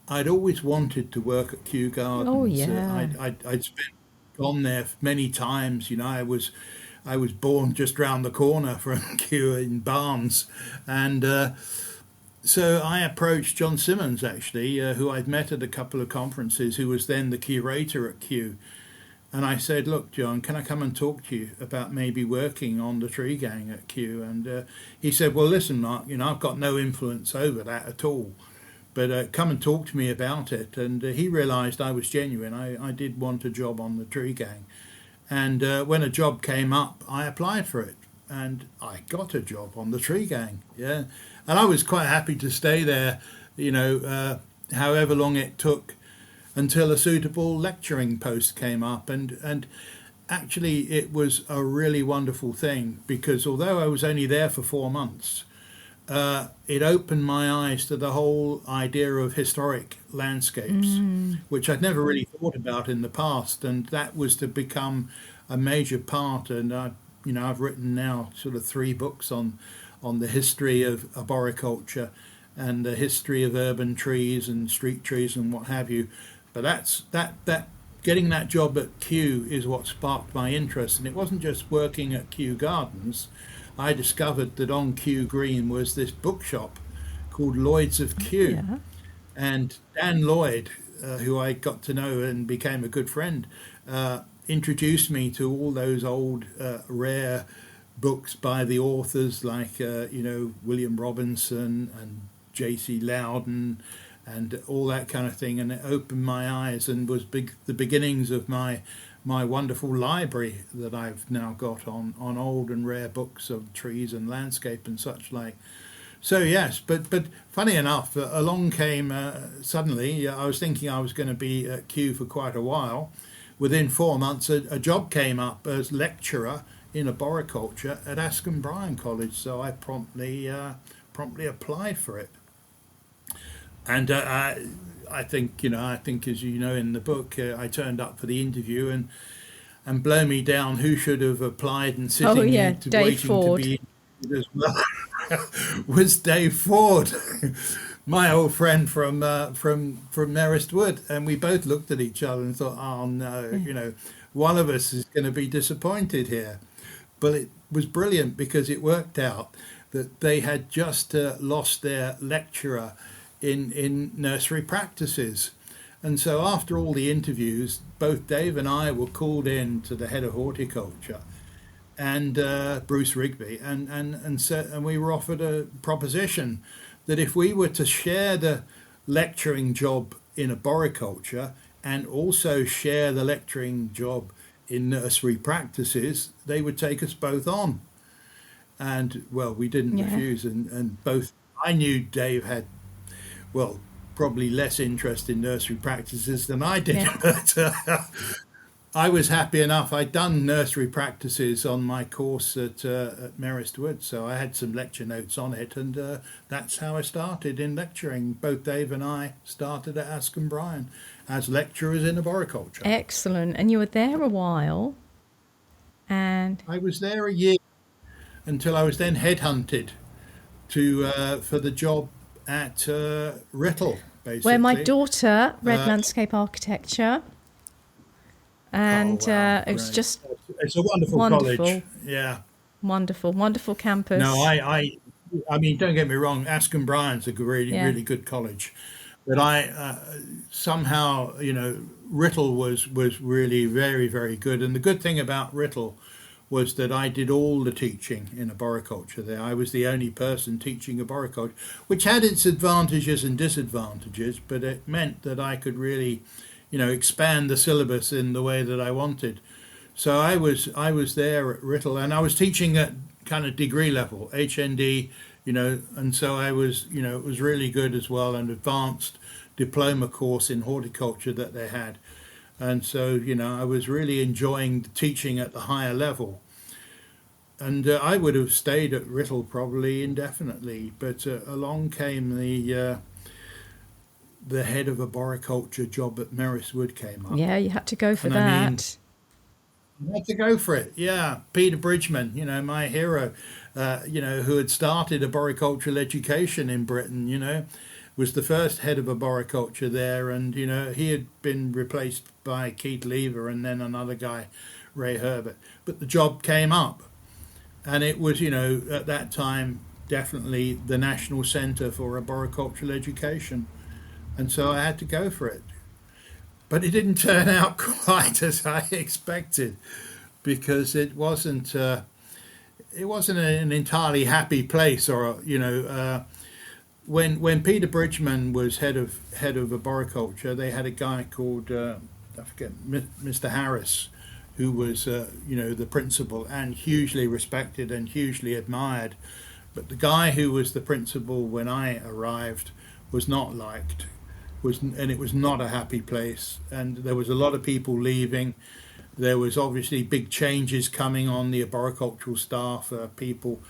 Speaker 2: I'd always wanted to work at Kew Gardens.
Speaker 1: Oh, yeah.
Speaker 2: I'd gone there many times. I was born just round the corner from Kew in Barnes, and so I approached John Simmons, actually, who I'd met at a couple of conferences, who was then the curator at Kew. And I said, look, John, can I come and talk to you about maybe working on the tree gang at Kew? And he said, well, listen, Mark, I've got no influence over that at all, but come and talk to me about it. And he realised I was genuine. I did want a job on the tree gang. And when a job came up, I applied for it. And I got a job on the tree gang, yeah. And I was quite happy to stay there, however long it took, until a suitable lecturing post came up. And actually it was a really wonderful thing, because although I was only there for 4 months, it opened my eyes to the whole idea of historic landscapes, which I'd never really thought about in the past, and that was to become a major part. And I've written now sort of 3 books on the history of arboriculture and the history of urban trees and street trees and what have you. But that getting that job at Kew is what sparked my interest. And it wasn't just working at Kew Gardens. I discovered that on Kew Green was this bookshop called Lloyd's of Kew.
Speaker 1: Yeah.
Speaker 2: And Dan Lloyd, who I got to know and became a good friend, introduced me to all those old rare books by the authors like William Robinson and J.C. Loudon and all that kind of thing, and it opened my eyes and was the beginnings of my wonderful library that I've now got on old and rare books of trees and landscape and such like. So yes, but funny enough, along came suddenly. I was thinking I was going to be at Kew for quite a while. Within 4 months, a job came up as lecturer in arboriculture at Askham Bryan College. So I promptly applied for it. And I think as you know in the book, I turned up for the interview, and blow me down, who should have applied and
Speaker 1: Oh,
Speaker 2: sitting
Speaker 1: yeah,
Speaker 2: there
Speaker 1: Dave
Speaker 2: waiting
Speaker 1: Ford.
Speaker 2: to be interviewed as well was Dave Ford, my old friend from Merest Wood, and we both looked at each other and thought, oh no, one of us is going to be disappointed here. But it was brilliant because it worked out that they had just lost their lecturer in nursery practices. And so after all the interviews, both Dave and I were called in to the head of horticulture and Bruce Rigby, and we were offered a proposition that if we were to share the lecturing job in arboriculture and also share the lecturing job in nursery practices, they would take us both on. And well, we didn't
Speaker 1: Yeah.
Speaker 2: refuse, and both, I knew Dave had, well, probably less interest in nursery practices than I did,
Speaker 1: Yeah.
Speaker 2: but I was happy enough. I'd done nursery practices on my course at Merest Wood, so I had some lecture notes on it, and that's how I started in lecturing. Both Dave and I started at Askham Bryan as lecturers in arboriculture.
Speaker 1: Excellent. And you were there a while, and
Speaker 2: I was there a year until I was then headhunted to for the job at Rittle, basically.
Speaker 1: where my daughter read landscape architecture, and
Speaker 2: Oh, wow,
Speaker 1: it was
Speaker 2: great.
Speaker 1: just
Speaker 2: It's a wonderful
Speaker 1: wonderful,
Speaker 2: college. Yeah.
Speaker 1: wonderful campus.
Speaker 2: No, I mean, don't get me wrong. Askham Bryan's a really,
Speaker 1: Yeah.
Speaker 2: really good college, but I somehow, Rittle was really very, very good. And the good thing about Rittle was that I did all the teaching in arboriculture there. I was the only person teaching arboriculture, which had its advantages and disadvantages, but it meant that I could really, expand the syllabus in the way that I wanted. So I was there at Rittle, and I was teaching at kind of degree level, HND, and so I was, it was really good as well, an advanced diploma course in horticulture that they had. And so, I was really enjoying the teaching at the higher level. And I would have stayed at Rittle probably indefinitely, but along came the head of arboriculture job at Merest Wood came up.
Speaker 1: Yeah, you had to go for
Speaker 2: And
Speaker 1: that.
Speaker 2: I mean, I had to go for it. Yeah, Peter Bridgman, my hero, who had started arboricultural education in Britain, was the first head of arboriculture there, and he had been replaced by Keith Lever and then another guy, Ray Herbert. But the job came up, and it was, at that time definitely the national centre for arboricultural education, and so I had to go for it. But it didn't turn out quite as I expected, because it wasn't an entirely happy place, or when Peter Bridgman was head of arboriculture, they had a guy called I forget, Mr. Harris, who was the principal and hugely respected and hugely admired. But the guy who was the principal when I arrived was not liked, and it was not a happy place, and there was a lot of people leaving. There was obviously big changes coming on the arboricultural staff, people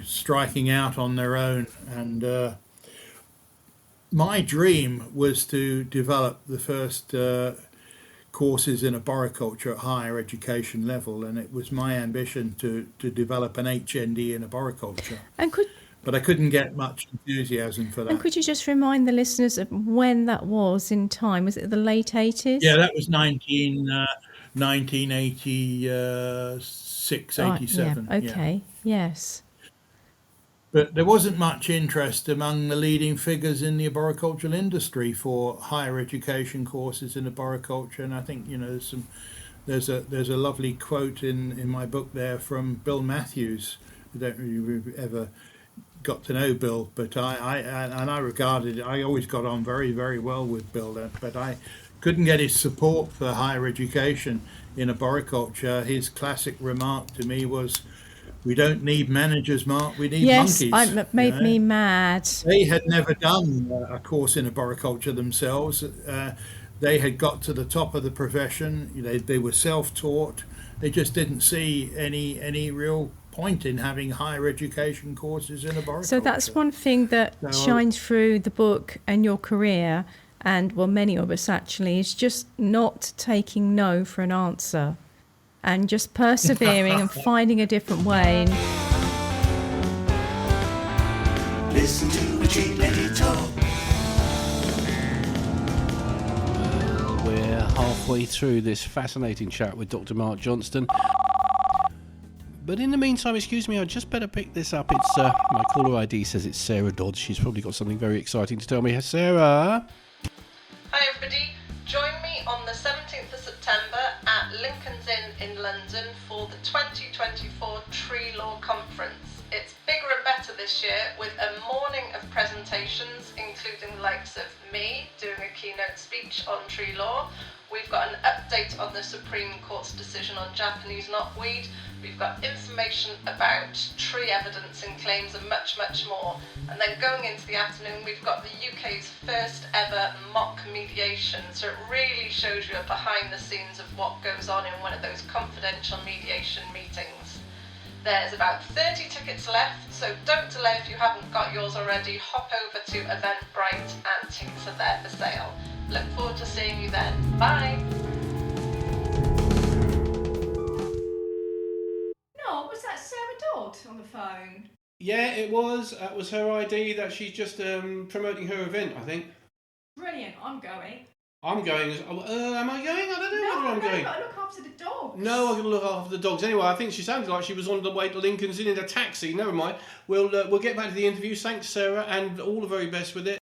Speaker 2: striking out on their own, and my dream was to develop the first courses in arboriculture at higher education level, and it was my ambition to develop an HND in arboriculture. But I couldn't get much enthusiasm for that.
Speaker 1: And could you just remind the listeners of when that was in time? Was it the late 80s?
Speaker 2: Yeah, that was 1986, 87.
Speaker 1: Yeah, okay,
Speaker 2: yeah.
Speaker 1: Yes.
Speaker 2: But there wasn't much interest among the leading figures in the arboricultural industry for higher education courses in arboriculture, and I think there's a lovely quote in my book there from Bill Matthews. I don't really ever got to know Bill, but I always got on very, very well with Bill, but I couldn't get his support for higher education in arboriculture. His classic remark to me was, "We don't need managers, Mark, we need monkeys."
Speaker 1: Yes, it made me mad.
Speaker 2: They had never done a course in arboriculture themselves. They had got to the top of the profession. They were self-taught. They just didn't see any real point in having higher education courses in arboriculture.
Speaker 1: So that's one thing that shines through the book and your career, and many of us actually, is just not taking no for an answer, and just persevering and finding a different way.
Speaker 3: Listen to a cheap lady talk.
Speaker 4: We're halfway through this fascinating chat with Dr. Mark Johnston. But in the meantime, excuse me, I just better pick this up. It's my caller ID says it's Sarah Dodds. She's probably got something very exciting to tell me. Sarah?
Speaker 5: Hi everybody, join me on the 17th of September at Lincoln's Inn in London for the 2024 Tree Law Conference. It's bigger and better this year with a morning of presentations, including the likes of me doing a keynote speech on tree law. We've we've got an update on the Supreme Court's decision on Japanese knotweed. We've got information about tree evidence and claims and much, much more. And then going into the afternoon, we've got the UK's first ever mock mediation. So it really shows you a behind the scenes of what goes on in one of those confidential mediation meetings. There's about 30 tickets left, so don't delay if you haven't got yours already. Hop over to Eventbrite and tickets are there for sale. Look forward to seeing you then. Bye!
Speaker 1: No, was that Sarah Dodd on the phone?
Speaker 4: Yeah, it was. That was her ID that she's just promoting her event, I think.
Speaker 1: Brilliant, I'm going.
Speaker 4: I'm going as... am I going? I don't know whether I'm going.
Speaker 1: You've got to look after the dogs.
Speaker 4: No, I'm going to look after the dogs. Anyway, I think she sounded like she was on the way to Lincoln's Inn in a taxi. Never mind. We'll get back to the interview. Thanks, Sarah, and all the very best with it.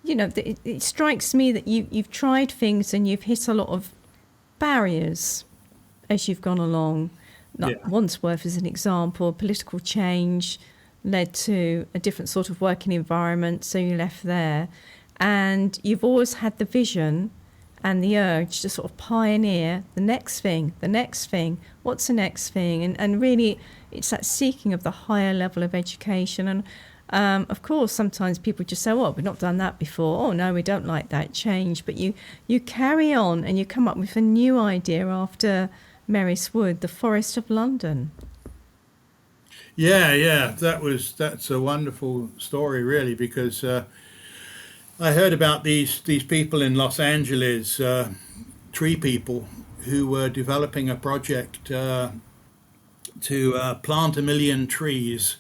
Speaker 1: You know, it strikes me that you've tried things and you've hit a lot of barriers as you've gone along. Wandsworth is an example. Political change led to a different sort of working environment, so you left there. And you've always had the vision and the urge to sort of pioneer the next thing, what's the next thing? And really, it's that seeking of the higher level of education. And of course, sometimes people just say, well, we've not done that before. Oh, no, we don't like that change. But you carry on and you come up with a new idea after Merris Wood, the Forest of London.
Speaker 2: Yeah, that's a wonderful story, really, because I heard about these people in Los Angeles, tree people, who were developing a project to plant 1 million trees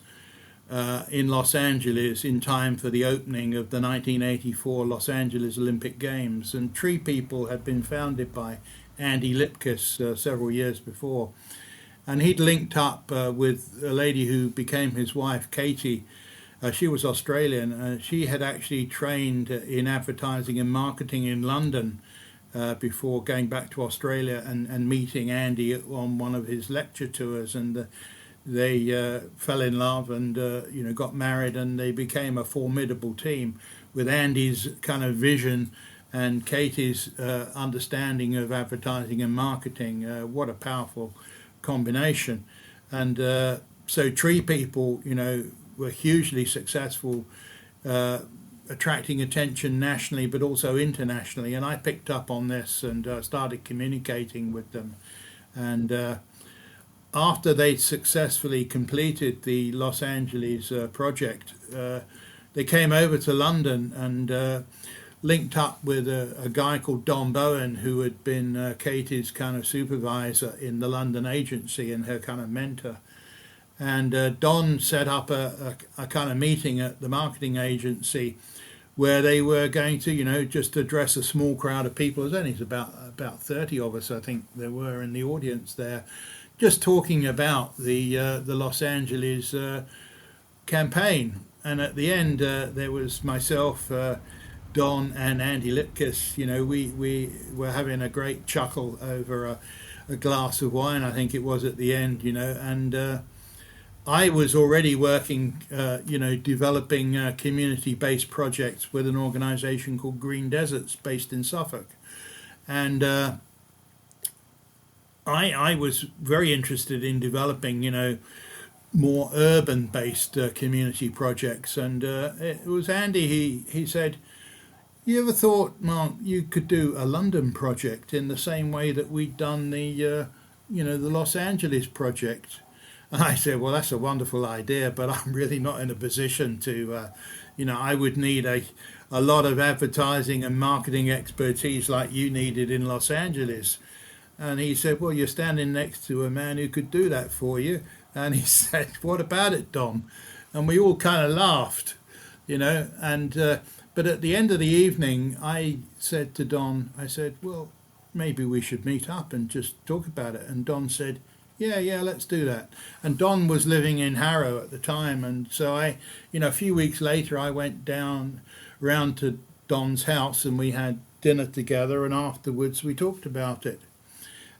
Speaker 2: in Los Angeles in time for the opening of the 1984 Los Angeles Olympic Games. And Tree People had been founded by Andy Lipkiss several years before. And he'd linked up with a lady who became his wife, Katie. She was Australian. She had actually trained in advertising and marketing in London before going back to Australia and meeting Andy on one of his lecture tours. And they fell in love and got married, and they became a formidable team with Andy's kind of vision and Katie's understanding of advertising and marketing. What a powerful combination. And so Tree People, were hugely successful, attracting attention nationally but also internationally. And I picked up on this and started communicating with them. And after they'd successfully completed the Los Angeles project, they came over to London and linked up with a guy called Don Bowen, who had been Katie's kind of supervisor in the London agency and her kind of mentor. And Don set up a kind of meeting at the marketing agency where they were going to, just address a small crowd of people. There's only about 30 of us, I think there were in the audience there, just talking about the Los Angeles campaign. And at the end, there was myself, Don, and Andy Lipkiss. We were having a great chuckle over a glass of wine, I think it was at the end, and I was already working, developing community-based projects with an organisation called Green Deserts based in Suffolk. And I was very interested in developing, more urban-based community projects. And it was Andy, he said, you ever thought, Mark, you could do a London project in the same way that we'd done the Los Angeles project? And I said, well, that's a wonderful idea, but I'm really not in a position to, I would need a lot of advertising and marketing expertise like you needed in Los Angeles. And he said, well, you're standing next to a man who could do that for you. And he said, what about it, Don? And we all kind of laughed, and but at the end of the evening, I said to Don, well, maybe we should meet up and just talk about it. And Don said, yeah, let's do that. And Don was living in Harrow at the time. And so a few weeks later, I went round to Don's house and we had dinner together. And afterwards, we talked about it.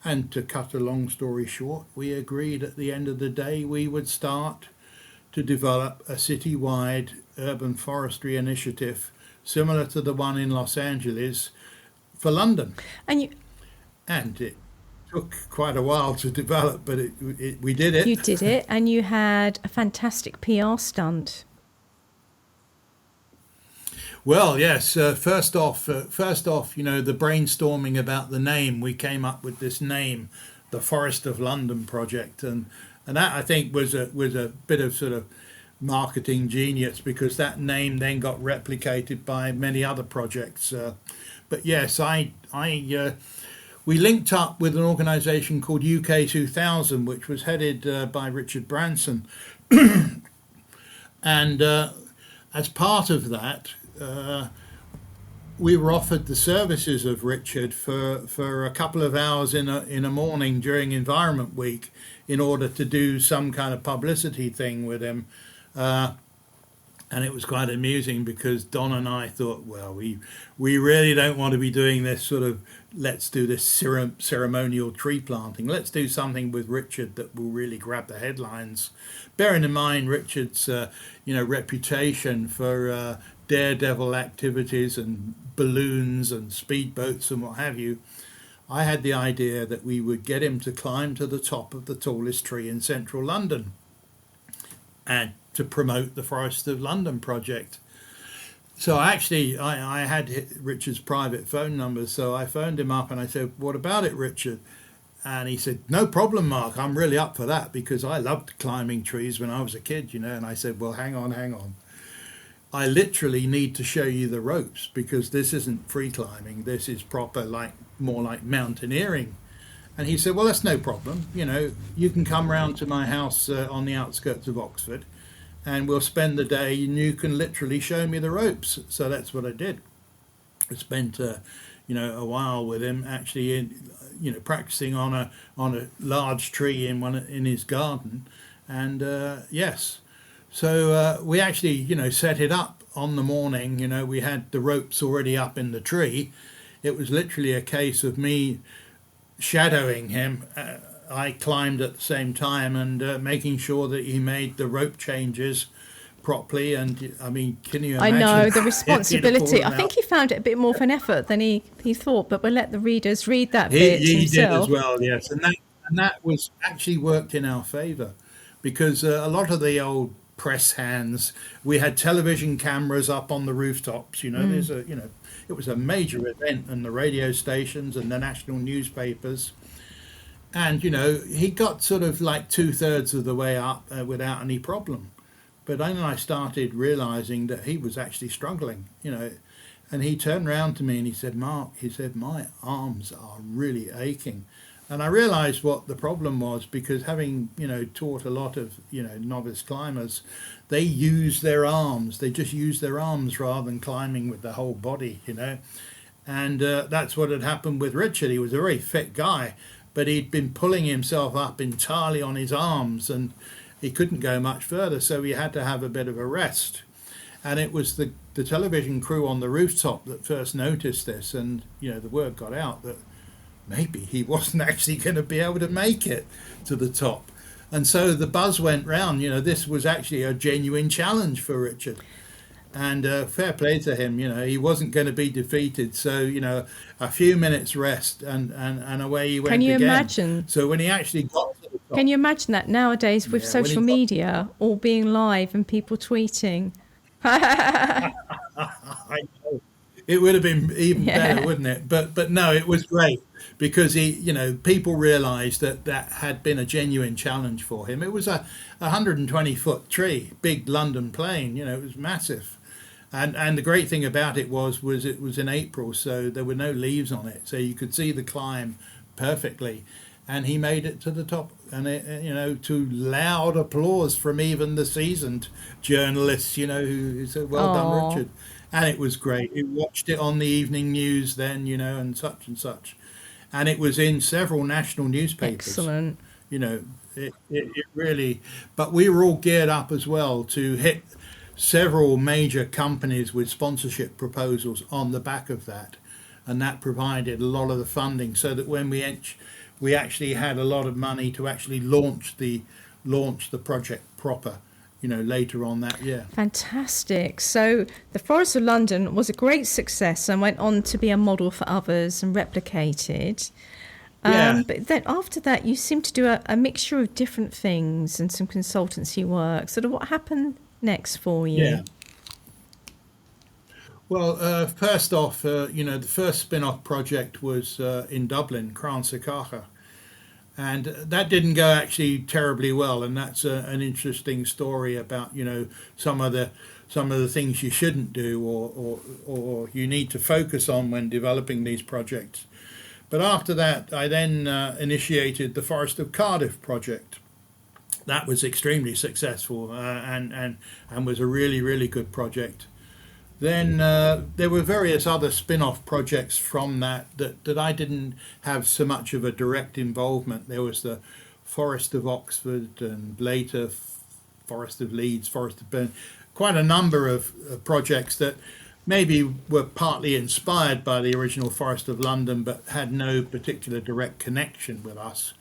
Speaker 2: And to cut a long story short, we agreed at the end of the day we would start to develop a citywide urban forestry initiative similar to the one in Los Angeles for London.
Speaker 1: And
Speaker 2: and it took quite a while to develop, but we did it.
Speaker 1: You did it, and you had a fantastic PR stunt.
Speaker 2: Well, yes. First off, you know, the brainstorming about the name, we came up with this name, the Forest of London project, and that I think was a bit of sort of marketing genius, because that name then got replicated by many other projects. But yes, we linked up with an organisation called UK 2000, which was headed by Richard Branson, and as part of that, we were offered the services of Richard for a couple of hours in a morning during Environment Week, in order to do some kind of publicity thing with him. And it was quite amusing, because Don and I thought, well, we really don't want to be doing this sort of, let's do this ceremonial tree planting. Let's do something with Richard that will really grab the headlines. Bearing in mind Richard's reputation for daredevil activities and balloons and speedboats and what have you, I had the idea that we would get him to climb to the top of the tallest tree in central London, and to promote the Forest of London project. So actually, I had Richard's private phone number, so I phoned him up and I said, "What about it, Richard?" And he said, "No problem, Mark, I'm really up for that, because I loved climbing trees when I was a kid, you know." And I said, "Well, hang on. I literally need to show you the ropes, because this isn't free climbing, this is proper, more like mountaineering." And he said, "Well, that's no problem. You know, you can come round to my house on the outskirts of Oxford, and we'll spend the day, and you can literally show me the ropes." So that's what I did. I spent, a while with him, actually, practicing on a large tree in his garden, and yes. So we actually, set it up on the morning. You know, we had the ropes already up in the tree. It was literally a case of me shadowing him. I climbed at the same time, and making sure that he made the rope changes properly. And I mean, can you imagine?
Speaker 1: I know the responsibility. I think
Speaker 2: he
Speaker 1: he found it a bit more of an effort than he thought, but we'll let the readers read that bit himself.
Speaker 2: did as well, yes. And that was actually worked in our favour, because a lot of the old press hands, we had television cameras up on the rooftops. It was a major event, and the radio stations and the national newspapers. And, he got sort of like 2/3 of the way up without any problem. But then I started realizing that he was actually struggling, and he turned around to me and he said, "Mark," he said, "my arms are really aching." And I realized what the problem was, because having, taught a lot of, novice climbers, they use their arms. They just use their arms rather than climbing with the whole body, And that's what had happened with Richard. He was a very fit guy, but he'd been pulling himself up entirely on his arms, and he couldn't go much further, so he had to have a bit of a rest. And it was the television crew on the rooftop that first noticed this, and, the word got out that maybe he wasn't actually going to be able to make it to the top. And so the buzz went round, this was actually a genuine challenge for Richard. And fair play to him, he wasn't going to be defeated. So, a few minutes rest, and away he went again.
Speaker 1: Can you imagine?
Speaker 2: So when he actually got to the top...
Speaker 1: Can you imagine that nowadays with social media, all being live and people tweeting?
Speaker 2: I know. It would have been even better, wouldn't it? But no, it was great, because people realised that had been a genuine challenge for him. It was a 120-foot tree, big London plane. It was massive, and the great thing about it was it was in April, so there were no leaves on it, so you could see the climb perfectly. And he made it to the top, and to loud applause from even the seasoned journalists, who said, "Well done, Richard." And it was great. We watched it on the evening news then, and such and such. And it was in several national newspapers.
Speaker 1: Excellent.
Speaker 2: It really... But we were all geared up as well to hit several major companies with sponsorship proposals on the back of that. And that provided a lot of the funding, so that when we actually had a lot of money to actually launch the project proper, later on that year.
Speaker 1: Fantastic. So the Forest of London was a great success and went on to be a model for others and replicated.
Speaker 2: Yeah.
Speaker 1: But then after that, you seem to do a mixture of different things and some consultancy work. Sort of what happened next for
Speaker 2: Yeah.
Speaker 1: you?
Speaker 2: Well, first off, the first spin-off project was in Dublin, Cransacacha, and that didn't go actually terribly well. And that's an interesting story about some of the things you shouldn't do or you need to focus on when developing these projects. But after that, I then initiated the Forest of Cardiff project. That was extremely successful and was a really, really good project. Then there were various other spin-off projects from that I didn't have so much of a direct involvement. There was the Forest of Oxford and later Forest of Leeds, Forest of Burn, quite a number of projects that maybe were partly inspired by the original Forest of London but had no particular direct connection with us.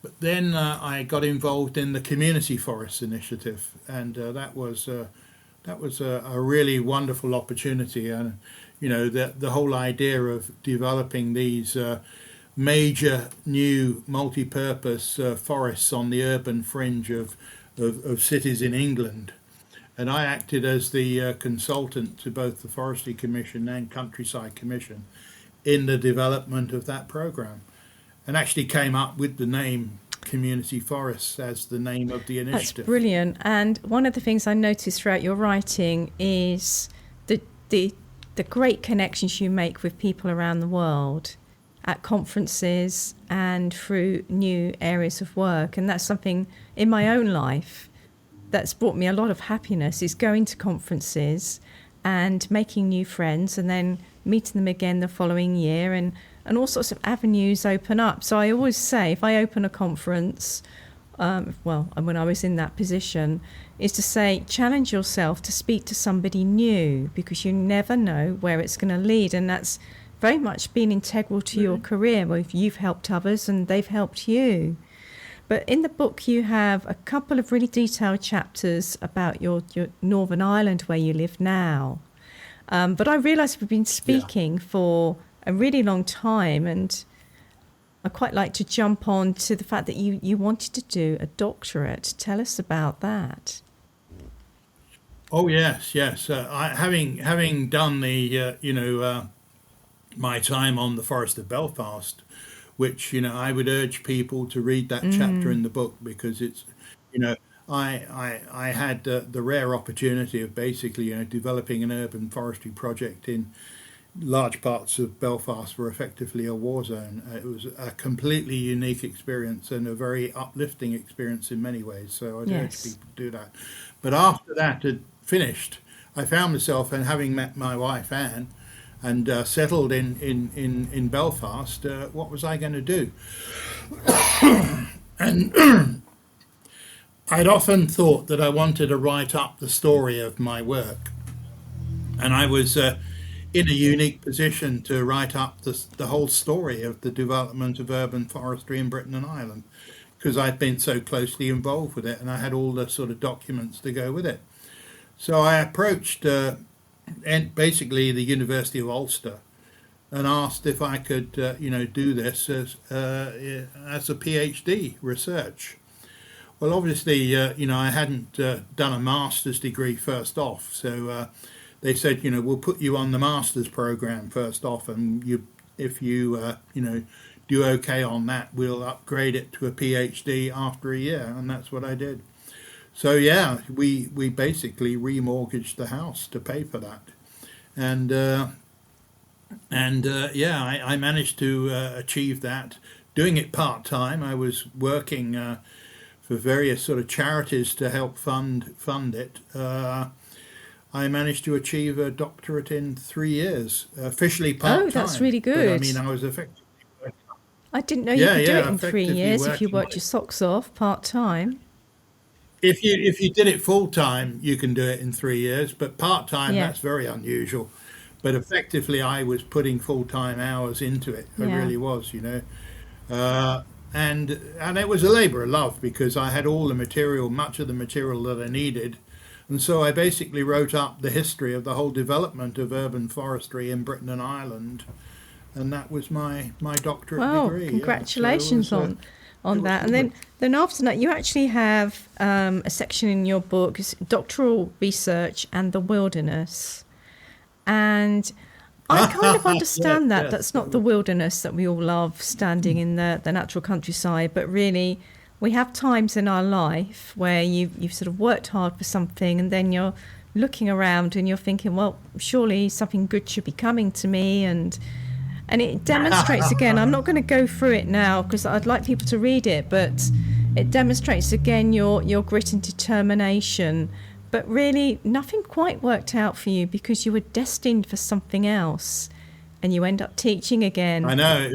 Speaker 2: But then I got involved in the Community Forests Initiative, and that was a really wonderful opportunity. And the whole idea of developing these major new multi-purpose forests on the urban fringe of cities in England. And I acted as the consultant to both the Forestry Commission and Countryside Commission in the development of that program, and actually came up with the name Community Forests as the name of the
Speaker 1: That's
Speaker 2: initiative.
Speaker 1: brilliant. And one of the things I noticed throughout your writing is the great connections you make with people around the world at conferences and through new areas of work. And that's something in my own life that's brought me a lot of happiness, is going to conferences and making new friends and then meeting them again the following year, and all sorts of avenues open up. So I always say, if I open a conference, when I was in that position, is to say, challenge yourself to speak to somebody new, because you never know where it's going to lead. And that's very much been integral to your career, where you've helped others and they've helped you. But in the book, you have a couple of really detailed chapters about your Northern Ireland, where you live now. But I realise we've been speaking for a really long time, and I'd quite like to jump on to the fact that you wanted to do a doctorate. Tell us about that.
Speaker 2: Oh yes, yes. Having done my time on the Forest of Belfast, which I would urge people to read that chapter in the book, because it's I had the rare opportunity of basically developing an urban forestry project in large parts of Belfast were effectively a war zone. It was a completely unique experience and a very uplifting experience in many ways. So I'd urge people to do that. But after that had finished, I found myself, and having met my wife Anne and settled in Belfast, what was I going to do? And I'd often thought that I wanted to write up the story of my work, and I was in a unique position to write up the whole story of the development of urban forestry in Britain and Ireland, because I'd been so closely involved with it and I had all the sort of documents to go with it. So I approached basically the University of Ulster and asked if I could do this as a PhD research. Well, obviously, I hadn't done a master's degree first off, so they said, we'll put you on the master's program first off, and if you do okay on that, we'll upgrade it to a PhD after a year, and that's what I did. So yeah, we basically remortgaged the house to pay for that, and I managed to achieve that, doing it part time. I was working for various sort of charities to help fund it. I managed to achieve a doctorate in 3 years, officially part-time.
Speaker 1: Oh, that's really good.
Speaker 2: But, I mean, I was effectively...
Speaker 1: I didn't know you could do it in 3 years if you worked your socks off part-time.
Speaker 2: If you did it full-time, you can do it in 3 years, but part-time, that's very unusual. But effectively, I was putting full-time hours into it. I really was, and it was a labour of love, because I had all the material, much of the material that I needed. And so I basically wrote up the history of the whole development of urban forestry in Britain and Ireland and that was my doctorate
Speaker 1: Wow,
Speaker 2: degree.
Speaker 1: congratulations
Speaker 2: Yeah. So
Speaker 1: on
Speaker 2: it was
Speaker 1: that. And
Speaker 2: lovely.
Speaker 1: then after that, you actually have a section in your book, is doctoral research and the wilderness. And I kind of understand that.
Speaker 2: Yes,
Speaker 1: That's
Speaker 2: that
Speaker 1: not the
Speaker 2: was.
Speaker 1: wilderness that we all love, standing in the natural countryside, but really we have times in our life where you've sort of worked hard for something and then you're looking around and you're thinking, well, surely something good should be coming to me. And it demonstrates again, I'm not going to go through it now because I'd like people to read it, but it demonstrates again your grit and determination. But really, nothing quite worked out for you because you were destined for something else and you end up teaching again.
Speaker 2: I know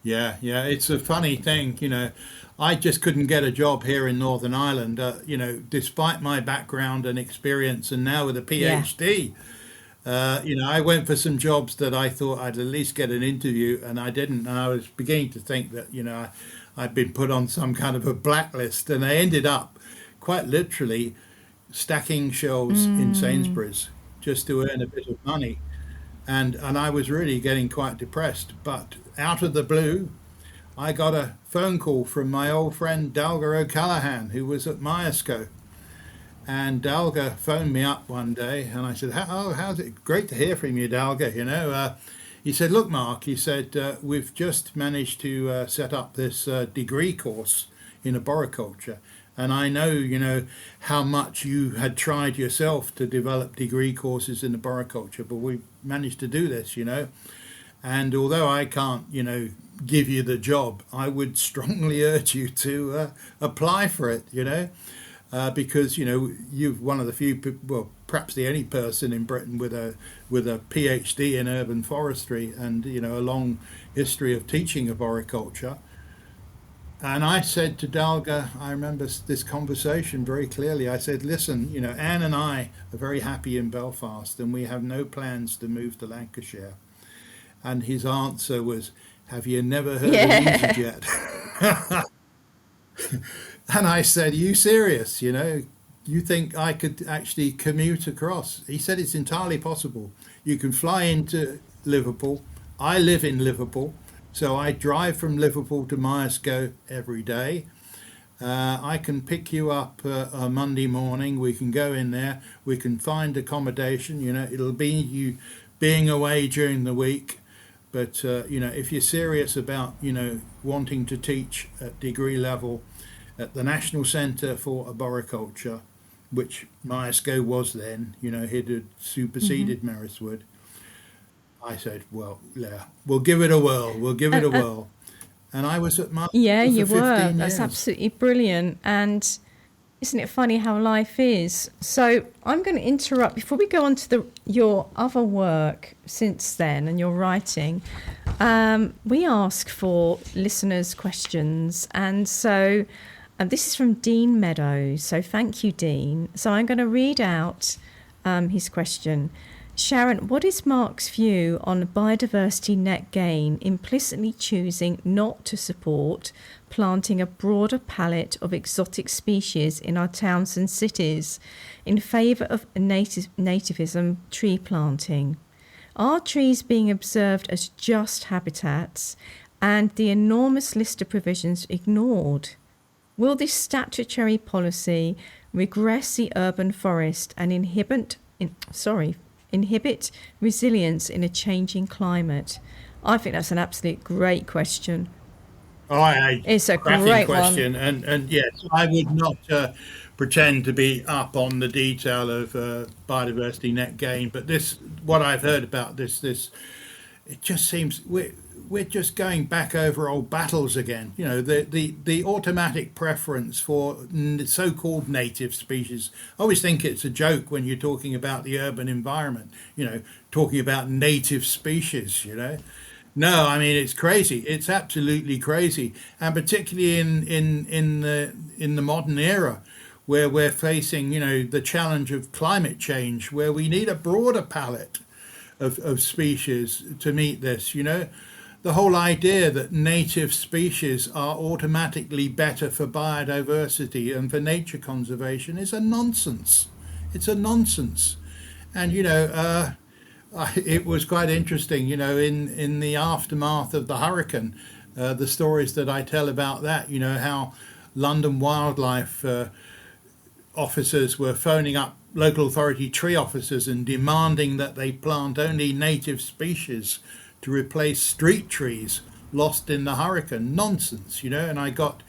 Speaker 2: yeah. It's a funny thing, I just couldn't get a job here in Northern Ireland, despite my background and experience, and now with a
Speaker 1: Yeah.
Speaker 2: PhD. I went for some jobs that I thought I'd at least get an interview, and I didn't. And I was beginning to think that, I'd been put on some kind of a blacklist, and I ended up quite literally stacking shelves in Sainsbury's just to earn a bit of money. And I was really getting quite depressed. But out of the blue, I got a phone call from my old friend Dalga O'Callaghan, who was at Myesco. And Dalga phoned me up one day, and I said, how's it? Great to hear from you, Dalga. He said, look, Mark, he said, we've just managed to set up this degree course in arboriculture. And I know, how much you had tried yourself to develop degree courses in arboriculture, but we managed to do this. And although I can't, give you the job, I would strongly urge you to apply for it. Because you're one of the few, well, perhaps the only person in Britain with a PhD in urban forestry and a long history of teaching arboriculture. And I said to Dalga, I remember this conversation very clearly. I said, listen, Anne and I are very happy in Belfast, and we have no plans to move to Lancashire. And his answer was, have you never heard of
Speaker 1: Yeah.
Speaker 2: EasyJet? And I said, are you serious? You think I could actually commute across? He said, it's entirely possible. You can fly into Liverpool. I live in Liverpool, so I drive from Liverpool to Myesco every day. I can pick you up a Monday morning. We can go in there. We can find accommodation. It'll be you being away during the week. But, if you're serious about, wanting to teach at degree level, at the National Centre for Arboriculture, which Myesco was then, it had superseded Merriswood. I said, well, yeah, we'll give it a whirl. We'll give it a whirl. And I was at
Speaker 1: Yeah,
Speaker 2: Myesco
Speaker 1: you
Speaker 2: for
Speaker 1: were.
Speaker 2: 15
Speaker 1: That's
Speaker 2: years.
Speaker 1: absolutely brilliant. And isn't it funny how life is? So I'm going to interrupt before we go on to your other work since then and your writing. We ask for listeners' questions. And so this is from Dean Meadows. So thank you, Dean. So I'm going to read out his question. Sharon, what is Mark's view on biodiversity net gain implicitly choosing not to support planting a broader palette of exotic species in our towns and cities in favour of nativism tree planting? Are trees being observed as just habitats and the enormous list of provisions ignored? Will this statutory policy regress the urban forest and inhibit resilience in a changing climate? I think that's an absolute great question. It's a
Speaker 2: Cracking
Speaker 1: great
Speaker 2: question, and yes, I would not pretend to be up on the detail of biodiversity net gain, but what I've heard about this, it just seems we're just going back over old battles again. The automatic preference for so-called native species. I always think it's a joke when you're talking about the urban environment. Talking about native species. No, I mean it's crazy. It's absolutely crazy, and particularly in the modern era, where we're facing the challenge of climate change, where we need a broader palette of species to meet this. The whole idea that native species are automatically better for biodiversity and for nature conservation is a nonsense. It's a nonsense, and it was quite interesting, in the aftermath of the hurricane, the stories that I tell about that, how London wildlife officers were phoning up local authority tree officers and demanding that they plant only native species to replace street trees lost in the hurricane. Nonsense, and I got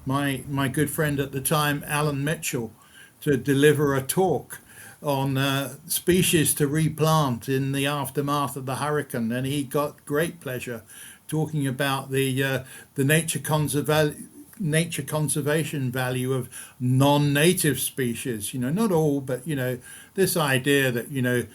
Speaker 2: my good friend at the time, Alan Mitchell, to deliver a talk on species to replant in the aftermath of the hurricane, and he got great pleasure talking about the nature conservation value of non-native species. Not all, but this idea that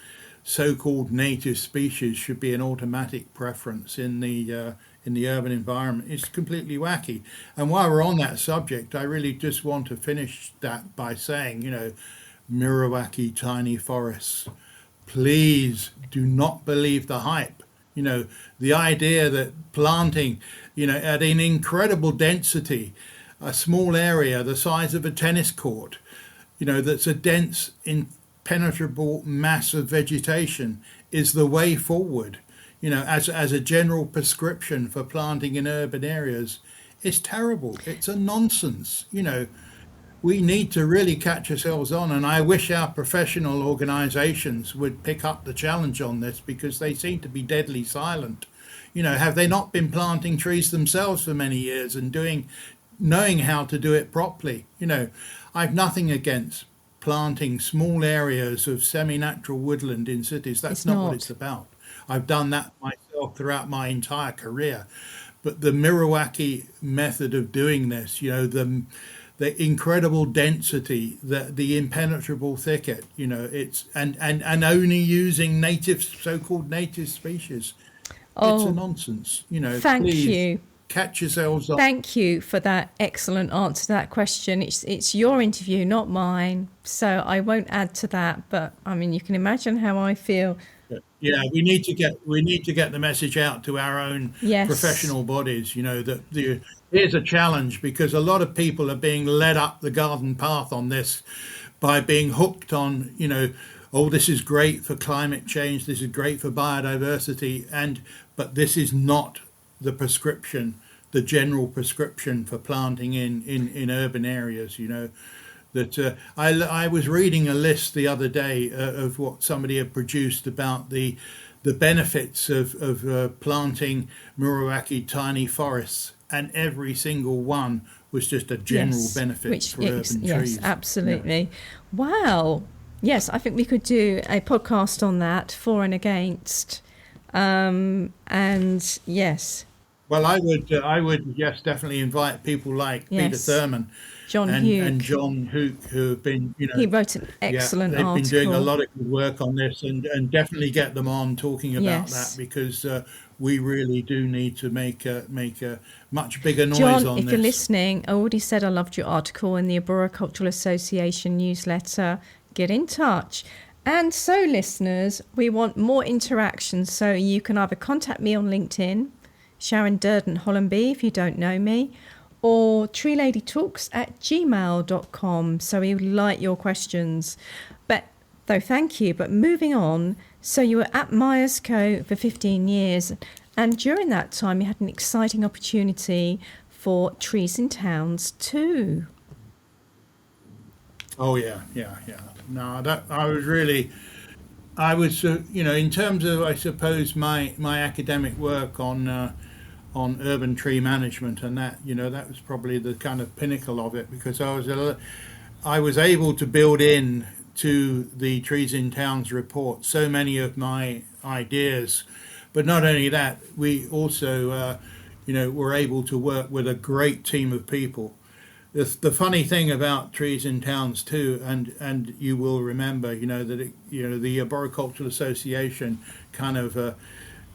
Speaker 2: so-called native species should be an automatic preference in the urban environment is completely wacky. And while we're on that subject, I really just want to finish that by saying, Mirrawaki tiny forests, please do not believe the hype. The idea that planting, at an incredible density, a small area the size of a tennis court, that's a dense, impenetrable mass of vegetation is the way forward, as a general prescription for planting in urban areas, is terrible. It's a nonsense. We need to really catch ourselves on, and I wish our professional organisations would pick up the challenge on this, because they seem to be deadly silent. Have they not been planting trees themselves for many years and knowing how to do it properly? I've nothing against planting small areas of semi-natural woodland in cities. That's not what it's about. I've done that myself throughout my entire career. But the Mirrawaki method of doing this, the incredible density, the impenetrable thicket, it's and only using so-called native species. It's a nonsense.
Speaker 1: Thank
Speaker 2: please
Speaker 1: you.
Speaker 2: Catch yourselves on.
Speaker 1: Thank you for that excellent answer to that question. It's your interview, not mine, so I won't add to that. But I mean, you can imagine how I feel.
Speaker 2: Yeah, we need to get the message out to our own professional bodies. That here's a challenge, because a lot of people are being led up the garden path on this by being hooked on, oh, this is great for climate change, this is great for biodiversity, but this is not the prescription, the general prescription for planting in urban areas. That I was reading a list the other day of what somebody had produced about the benefits of planting Mirrawaki tiny forests, and every single one was just a general benefit for urban trees.
Speaker 1: Yes, absolutely. Yeah. Wow. Yes, I think we could do a podcast on that, for and against. And yes.
Speaker 2: Well, I would yes, definitely invite people like Peter Thurman,
Speaker 1: John
Speaker 2: and John Hook, who have been,
Speaker 1: he wrote an excellent article.
Speaker 2: They've been doing a lot of good work on this, and definitely get them on talking about that, because we really do need to make a much bigger noise
Speaker 1: John,
Speaker 2: on this.
Speaker 1: if you're listening, I already said I loved your article in the Arboricultural Association newsletter. Get in touch. And so, listeners, we want more interaction, so you can either contact me on LinkedIn, Sharon Durden Hollenby, if you don't know me, or treeladytalks@gmail.com. So we would like your questions. Thank you. But moving on, so you were at Myers Co for 15 years, and during that time you had an exciting opportunity for Trees in Towns too.
Speaker 2: Oh yeah. No, I was in terms of, I suppose, my academic work on urban tree management, and that was probably the kind of pinnacle of it, because I was able to build in to the Trees in Towns report so many of my ideas. But not only that, we also were able to work with a great team of people. The funny thing about Trees in Towns too, and you will remember, that the Arboricultural Association kind of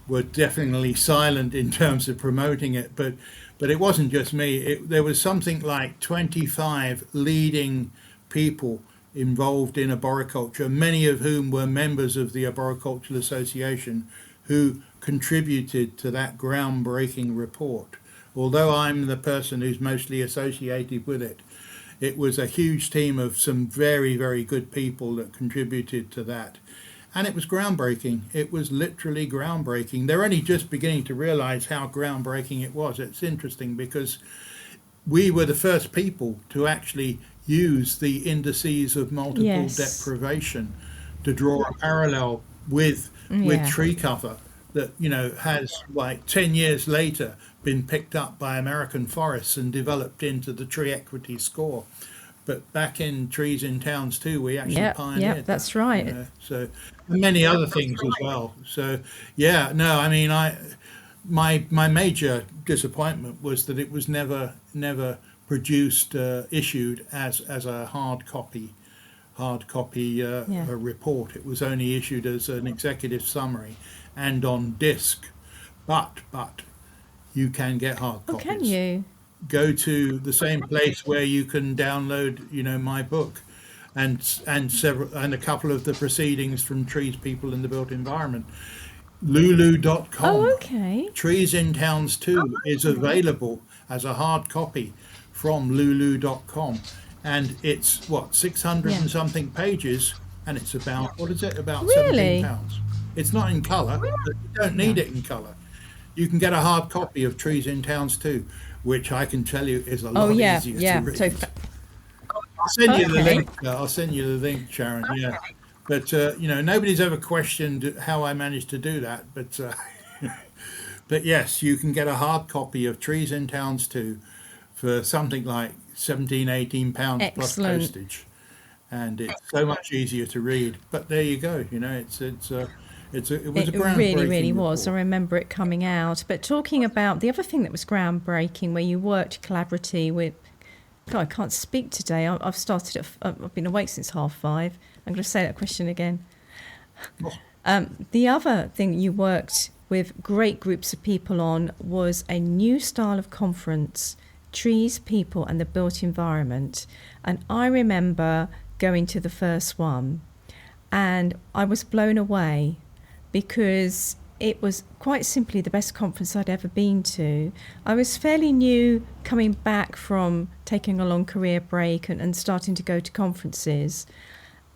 Speaker 2: were definitely silent in terms of promoting it, but it wasn't just me. There was something like 25 leading people involved in arboriculture, many of whom were members of the Arboricultural Association, who contributed to that groundbreaking report. Although I'm the person who's mostly associated with it, it was a huge team of some very, very good people that contributed to that. And it was groundbreaking. It was literally groundbreaking. They're only just beginning to realize how groundbreaking it was. It's interesting because we were the first people to actually use the indices of multiple
Speaker 1: Yes.
Speaker 2: deprivation to draw a parallel with
Speaker 1: Yeah.
Speaker 2: tree cover that has like 10 years later been picked up by American forests and developed into the tree equity score. But back in Trees in Towns too, we actually
Speaker 1: Yep,
Speaker 2: pioneered
Speaker 1: yep, that's
Speaker 2: that,
Speaker 1: right.
Speaker 2: So and many other things as well. So yeah, no, I mean, my major disappointment was that it was never produced, issued as a hard copy a report. It was only issued as an executive summary and on disc. But you can get hard
Speaker 1: Oh,
Speaker 2: copies.
Speaker 1: can you?
Speaker 2: Go to the same place where you can download, my book, and a couple of the proceedings from Trees People in the Built Environment. Lulu.com.
Speaker 1: Oh, okay.
Speaker 2: Trees in Towns 2 is available as a hard copy from Lulu.com, and it's 600
Speaker 1: Yeah.
Speaker 2: and something pages, and it's about about
Speaker 1: Really?
Speaker 2: £17. It's not in colour, but you don't need it in colour. You can get a hard copy of Trees in Towns 2, which I can tell you is a lot
Speaker 1: Oh, yeah,
Speaker 2: easier
Speaker 1: yeah.
Speaker 2: to read.
Speaker 1: So,
Speaker 2: I'll send you the
Speaker 1: Okay.
Speaker 2: link. I'll send you the link, Sharon. Yeah, but nobody's ever questioned how I managed to do that. But but yes, you can get a hard copy of Trees in Towns 2 for something like 17, 18 pounds plus
Speaker 1: Excellent.
Speaker 2: postage, and it's so much easier to read. But there you go. It was a
Speaker 1: it
Speaker 2: groundbreaking
Speaker 1: really was. I
Speaker 2: report.
Speaker 1: remember it coming out. But talking about the other thing that was groundbreaking, where you worked collaboratively with, God, I can't speak today. I've started I've been awake since 5:30. I'm going to say that question again. The other thing you worked with great groups of people on was a new style of conference, Trees, People and the Built Environment. And I remember going to the first one and I was blown away because it was quite simply the best conference I'd ever been to. I was fairly new coming back from taking a long career break and starting to go to conferences.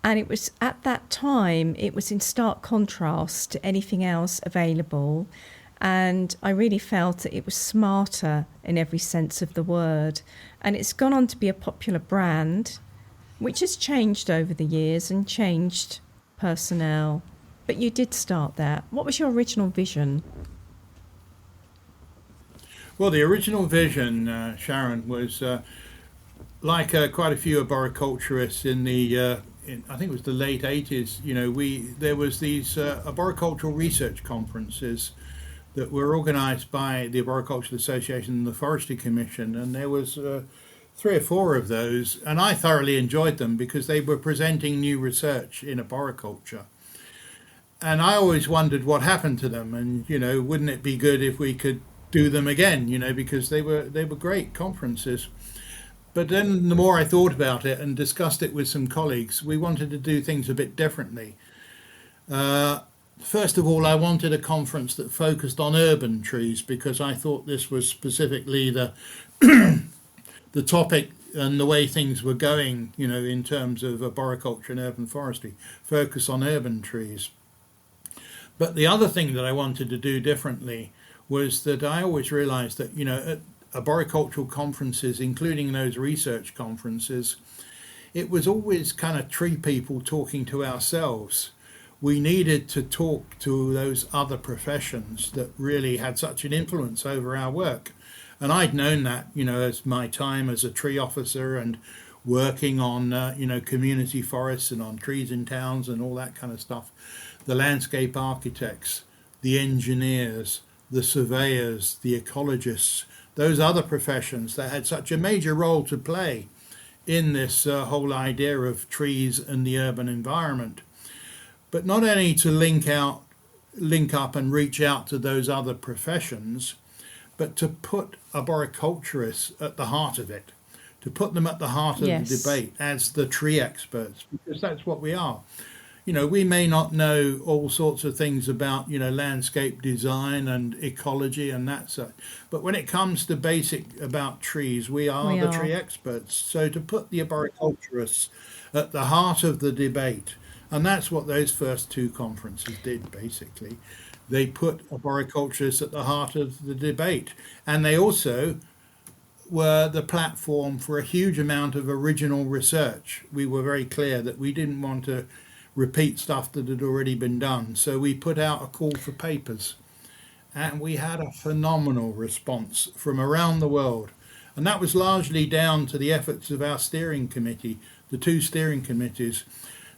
Speaker 1: And it was at that time, it was in stark contrast to anything else available. And I really felt that it was smarter in every sense of the word. And it's gone on to be a popular brand, which has changed over the years and changed personnel. But you did start that. What was your original vision?
Speaker 2: Well, the original vision, Sharon, was like quite a few arboriculturists in I think it was the late 80s. There was these arboricultural research conferences that were organised by the Arboricultural Association and the Forestry Commission, and there was 3 or 4 of those, and I thoroughly enjoyed them because they were presenting new research in arboriculture. And I always wondered what happened to them, and wouldn't it be good if we could do them again? Because they were great conferences. But then the more I thought about it and discussed it with some colleagues, we wanted to do things a bit differently. First of all, I wanted a conference that focused on urban trees because I thought this was specifically the the topic and the way things were going, in terms of arboriculture and urban forestry, focus on urban trees. But the other thing that I wanted to do differently was that I always realized that, at arboricultural conferences, including those research conferences, it was always kind of tree people talking to ourselves. We needed to talk to those other professions that really had such an influence over our work. And I'd known that, as my time as a tree officer and working on, community forests and on trees in towns and all that kind of stuff. The landscape architects, the engineers, the surveyors, the ecologists, those other professions that had such a major role to play in this whole idea of trees and the urban environment. But not only to link up and reach out to those other professions, but to put arboriculturists at the heart of it, to put them at the heart of
Speaker 1: Yes.
Speaker 2: the debate as the tree experts, because that's what we are. We may not know all sorts of things about, landscape design and ecology and that sort, but when it comes to basic about trees, we are tree experts. So to put the arboriculturists at the heart of the debate And that's what those first two conferences did, basically. They put arboriculturists at the heart of the debate. And they also were the platform for a huge amount of original research. We were very clear that we didn't want to repeat stuff that had already been done. So we put out a call for papers. And we had a phenomenal response from around the world. And that was largely down to the efforts of our steering committee, the two steering committees.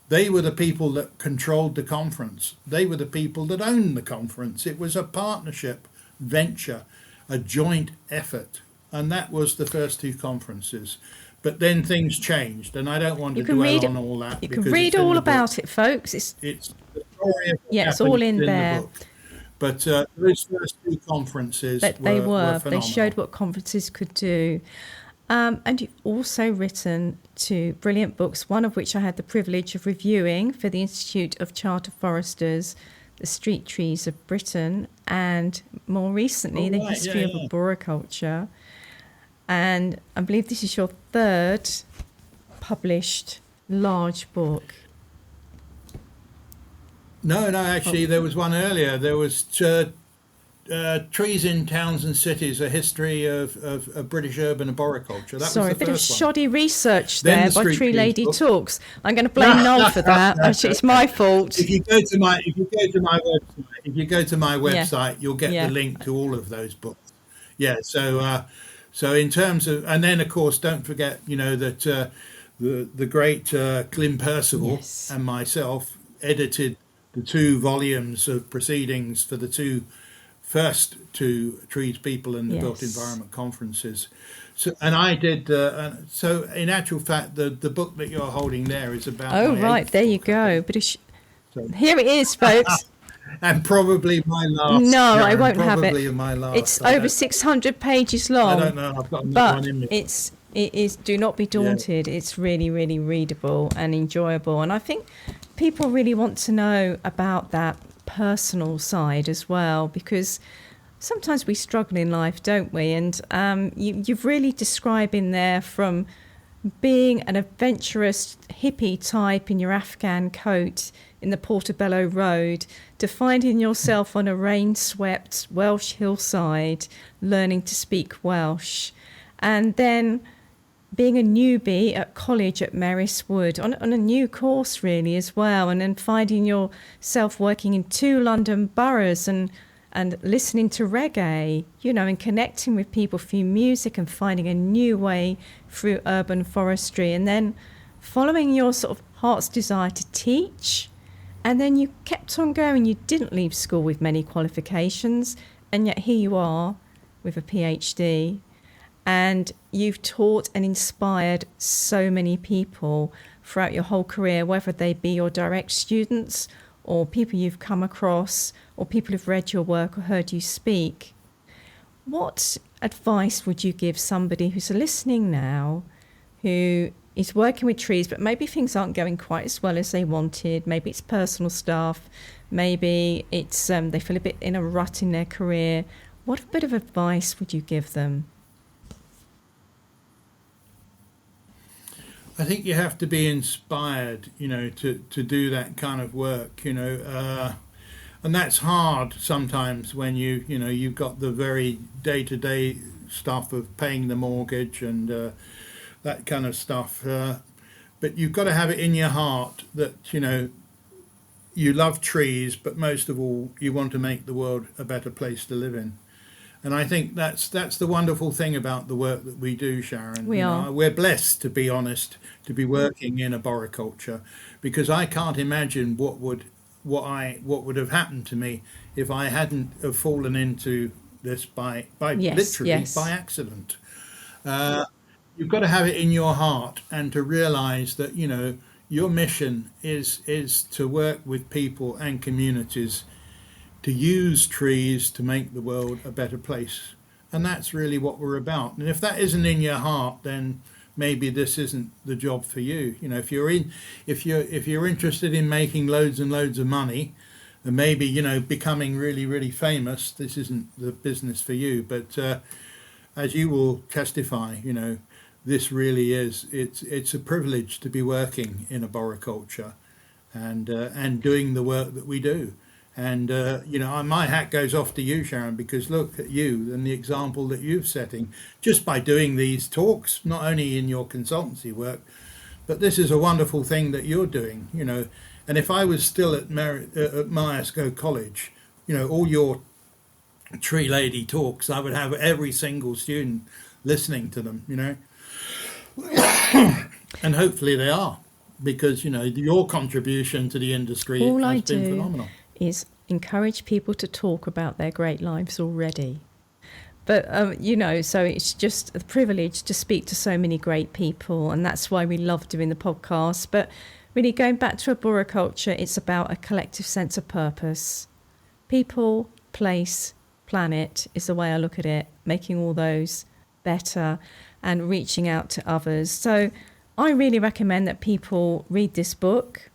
Speaker 2: They were the people that controlled the conference. They were the people that owned the conference. It was a partnership venture, a joint effort. And that was the first two conferences. But then things changed, and I don't want to dwell on all that.
Speaker 1: You can read all about it, folks. It's
Speaker 2: the story of what
Speaker 1: it's all in
Speaker 2: happened
Speaker 1: there.
Speaker 2: the book. But those first two conferences
Speaker 1: They
Speaker 2: were
Speaker 1: they
Speaker 2: phenomenal.
Speaker 1: showed what conferences could do. And you've also written two brilliant books, one of which I had the privilege of reviewing for the Institute of Charter Foresters, The Street Trees of Britain, and more recently, The History of Arboriculture. And I believe this is your third published large book.
Speaker 2: No, actually, there was one earlier. There was Trees in Towns and Cities, A History of British Urban Arboriculture. That
Speaker 1: Sorry,
Speaker 2: was
Speaker 1: a
Speaker 2: the
Speaker 1: bit of
Speaker 2: first one.
Speaker 1: shoddy research
Speaker 2: Then
Speaker 1: there
Speaker 2: the
Speaker 1: by
Speaker 2: Street
Speaker 1: Tree
Speaker 2: Trees
Speaker 1: Lady
Speaker 2: book.
Speaker 1: Talks. I'm going to blame Noel for that. Actually, it's my fault.
Speaker 2: If you go to my website, you'll get the link to all of those books. Yeah. So in terms of, and then of course, don't forget, that the great Glyn Percival and myself edited the 2 volumes of proceedings for the first two Trees, People and the Built Environment conferences. So, and I did. So, in actual fact, the book that you're holding there is about.
Speaker 1: Oh,
Speaker 2: my
Speaker 1: right,
Speaker 2: 8th
Speaker 1: there you
Speaker 2: book,
Speaker 1: go. But here it is, folks.
Speaker 2: and probably my last.
Speaker 1: No,
Speaker 2: Sharon,
Speaker 1: I won't have
Speaker 2: probably
Speaker 1: it.
Speaker 2: My last.
Speaker 1: It's over 600 pages long.
Speaker 2: I don't know. I've got another one in me.
Speaker 1: It is. Do not be daunted. Yeah. It's really, really readable and enjoyable. And I think people really want to know about that personal side as well, because sometimes we struggle in life, don't we? And you've really described in there from being an adventurous hippie type in your Afghan coat in the Portobello Road to finding yourself on a rain-swept Welsh hillside, learning to speak Welsh, and then being a newbie at college at Merris Wood on a new course really as well, and then finding yourself working in 2 London boroughs and listening to reggae, and connecting with people through music and finding a new way through urban forestry, and then following your sort of heart's desire to teach. And then you kept on going. You didn't leave school with many qualifications, and yet here you are with a PhD. And you've taught and inspired so many people throughout your whole career, whether they be your direct students or people you've come across or people who've read your work or heard you speak. What advice would you give somebody who's listening now, who is working with trees, but maybe things aren't going quite as well as they wanted? Maybe it's personal stuff. Maybe it's they feel a bit in a rut in their career. What bit of advice would you give them?
Speaker 2: I think you have to be inspired, to do that kind of work, and that's hard sometimes when you've got the very day-to-day stuff of paying the mortgage and that kind of stuff. But you've got to have it in your heart that, you love trees, but most of all, you want to make the world a better place to live in. And I think that's the wonderful thing about the work that we do, Sharon. We're blessed, to be honest, to be working in arboriculture, because I can't imagine what would have happened to me if I hadn't have fallen into this by accident. You've got to have it in your heart and to realise that your mission is to work with people and communities to use trees to make the world a better place. And that's really what we're about. And if that isn't in your heart, then maybe this isn't the job for you. If you're interested in making loads and loads of money and maybe, becoming really, really famous, this isn't the business for you. But as you will testify, this really is, it's a privilege to be working in arboriculture. and doing the work that we do. And my hat goes off to you, Sharon, because look at you and the example that you're setting just by doing these talks, not only in your consultancy work, but this is a wonderful thing that you're doing. And if I was still at Myerscough College, all your tree lady talks, I would have every single student listening to them, and hopefully they are, because your contribution to the industry has been phenomenal.
Speaker 1: Is encourage people to talk about their great lives already. But, so it's just a privilege to speak to so many great people, and that's why we love doing the podcast. But really, going back to arboriculture, it's about a collective sense of purpose. People, place, planet is the way I look at it, making all those better and reaching out to others. So I really recommend that people read this book,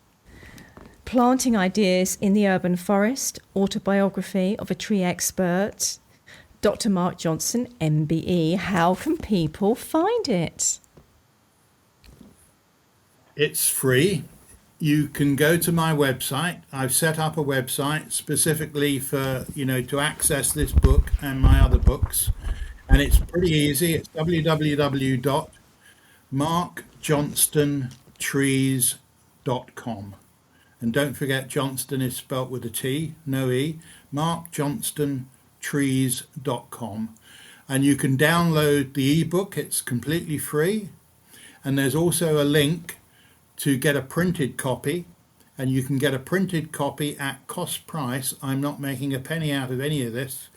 Speaker 1: Planting Ideas in the Urban Forest, Autobiography of a Tree Expert, Dr. Mark Johnston, MBE. How can people find it?
Speaker 2: It's free. You can go to my website. I've set up a website specifically for, to access this book and my other books. And it's pretty easy. It's www.markjohnstontrees.com. And don't forget, Johnston is spelt with a T, no E. markjohnstontrees.com. And you can download the ebook. It's completely free. And there's also a link to get a printed copy. And you can get a printed copy at cost price. I'm not making a penny out of any of this.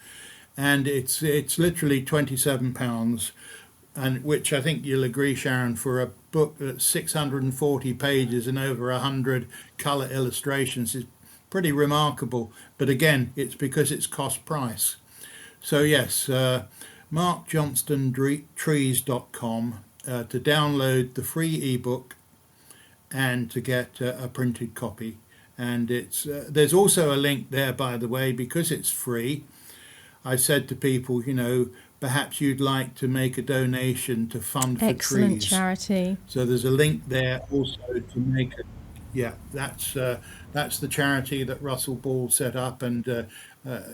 Speaker 2: And it's literally £27, and which I think you'll agree, Sharon, for a book that's 640 pages and over 100 colour illustrations is pretty remarkable. But again, it's because it's cost price. So yes, markjohnstontrees.com to download the free ebook and to get a printed copy. And it's there's also a link there, by the way, because it's free. I said to people, perhaps you'd like to make a donation to Fund for Trees.
Speaker 1: Excellent charity.
Speaker 2: So there's a link there also to make it. Yeah, that's the charity that Russell Ball set up, and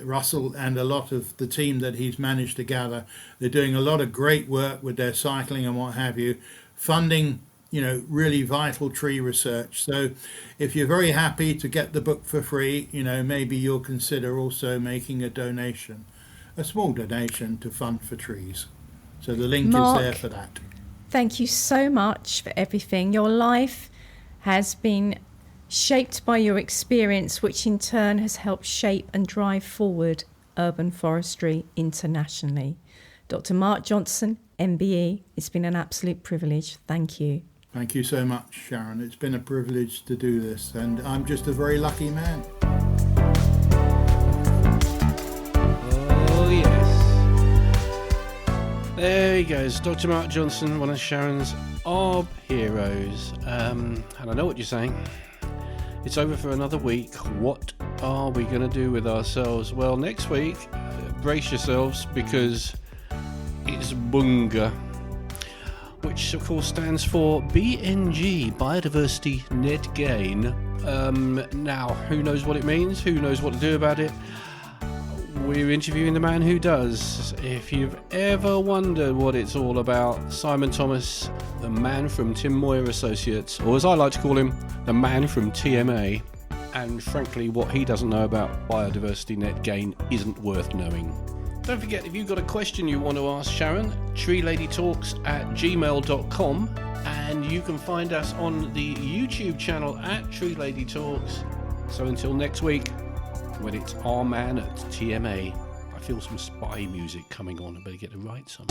Speaker 2: Russell and a lot of the team that he's managed to gather. They're doing a lot of great work with their cycling and what have you, funding really vital tree research. So if you're very happy to get the book for free, maybe you'll consider also making a donation. A small donation to Fund for Trees. So the link
Speaker 1: Mark,
Speaker 2: is there for that.
Speaker 1: Thank you so much for everything. Your life has been shaped by your experience, which in turn has helped shape and drive forward urban forestry internationally. Dr. Mark Johnston, MBE, it's been an absolute privilege. Thank you.
Speaker 2: Thank you so much, Sharon. It's been a privilege to do this, and I'm just a very lucky man.
Speaker 4: Oh, yes. There he goes, Dr. Mark Johnston, one of Sharon's Arb heroes. And I know what you're saying. It's over for another week. What are we going to do with ourselves? Well, next week, brace yourselves, because it's Bunga, which of course stands for BNG, Biodiversity Net Gain. Now, who knows what it means? Who knows what to do about it? We're interviewing the man who does. If you've ever wondered what it's all about, Simon Thomas, the man from Tim Moyer Associates, or as I like to call him, the man from TMA. And frankly, what he doesn't know about biodiversity net gain isn't worth knowing. Don't forget, if you've got a question you want to ask Sharon, treeladytalks@gmail.com, and you can find us on the YouTube channel at Tree Lady Talks. So until next week, when it's our man at TMA, I feel some spy music coming on. I better get to write some.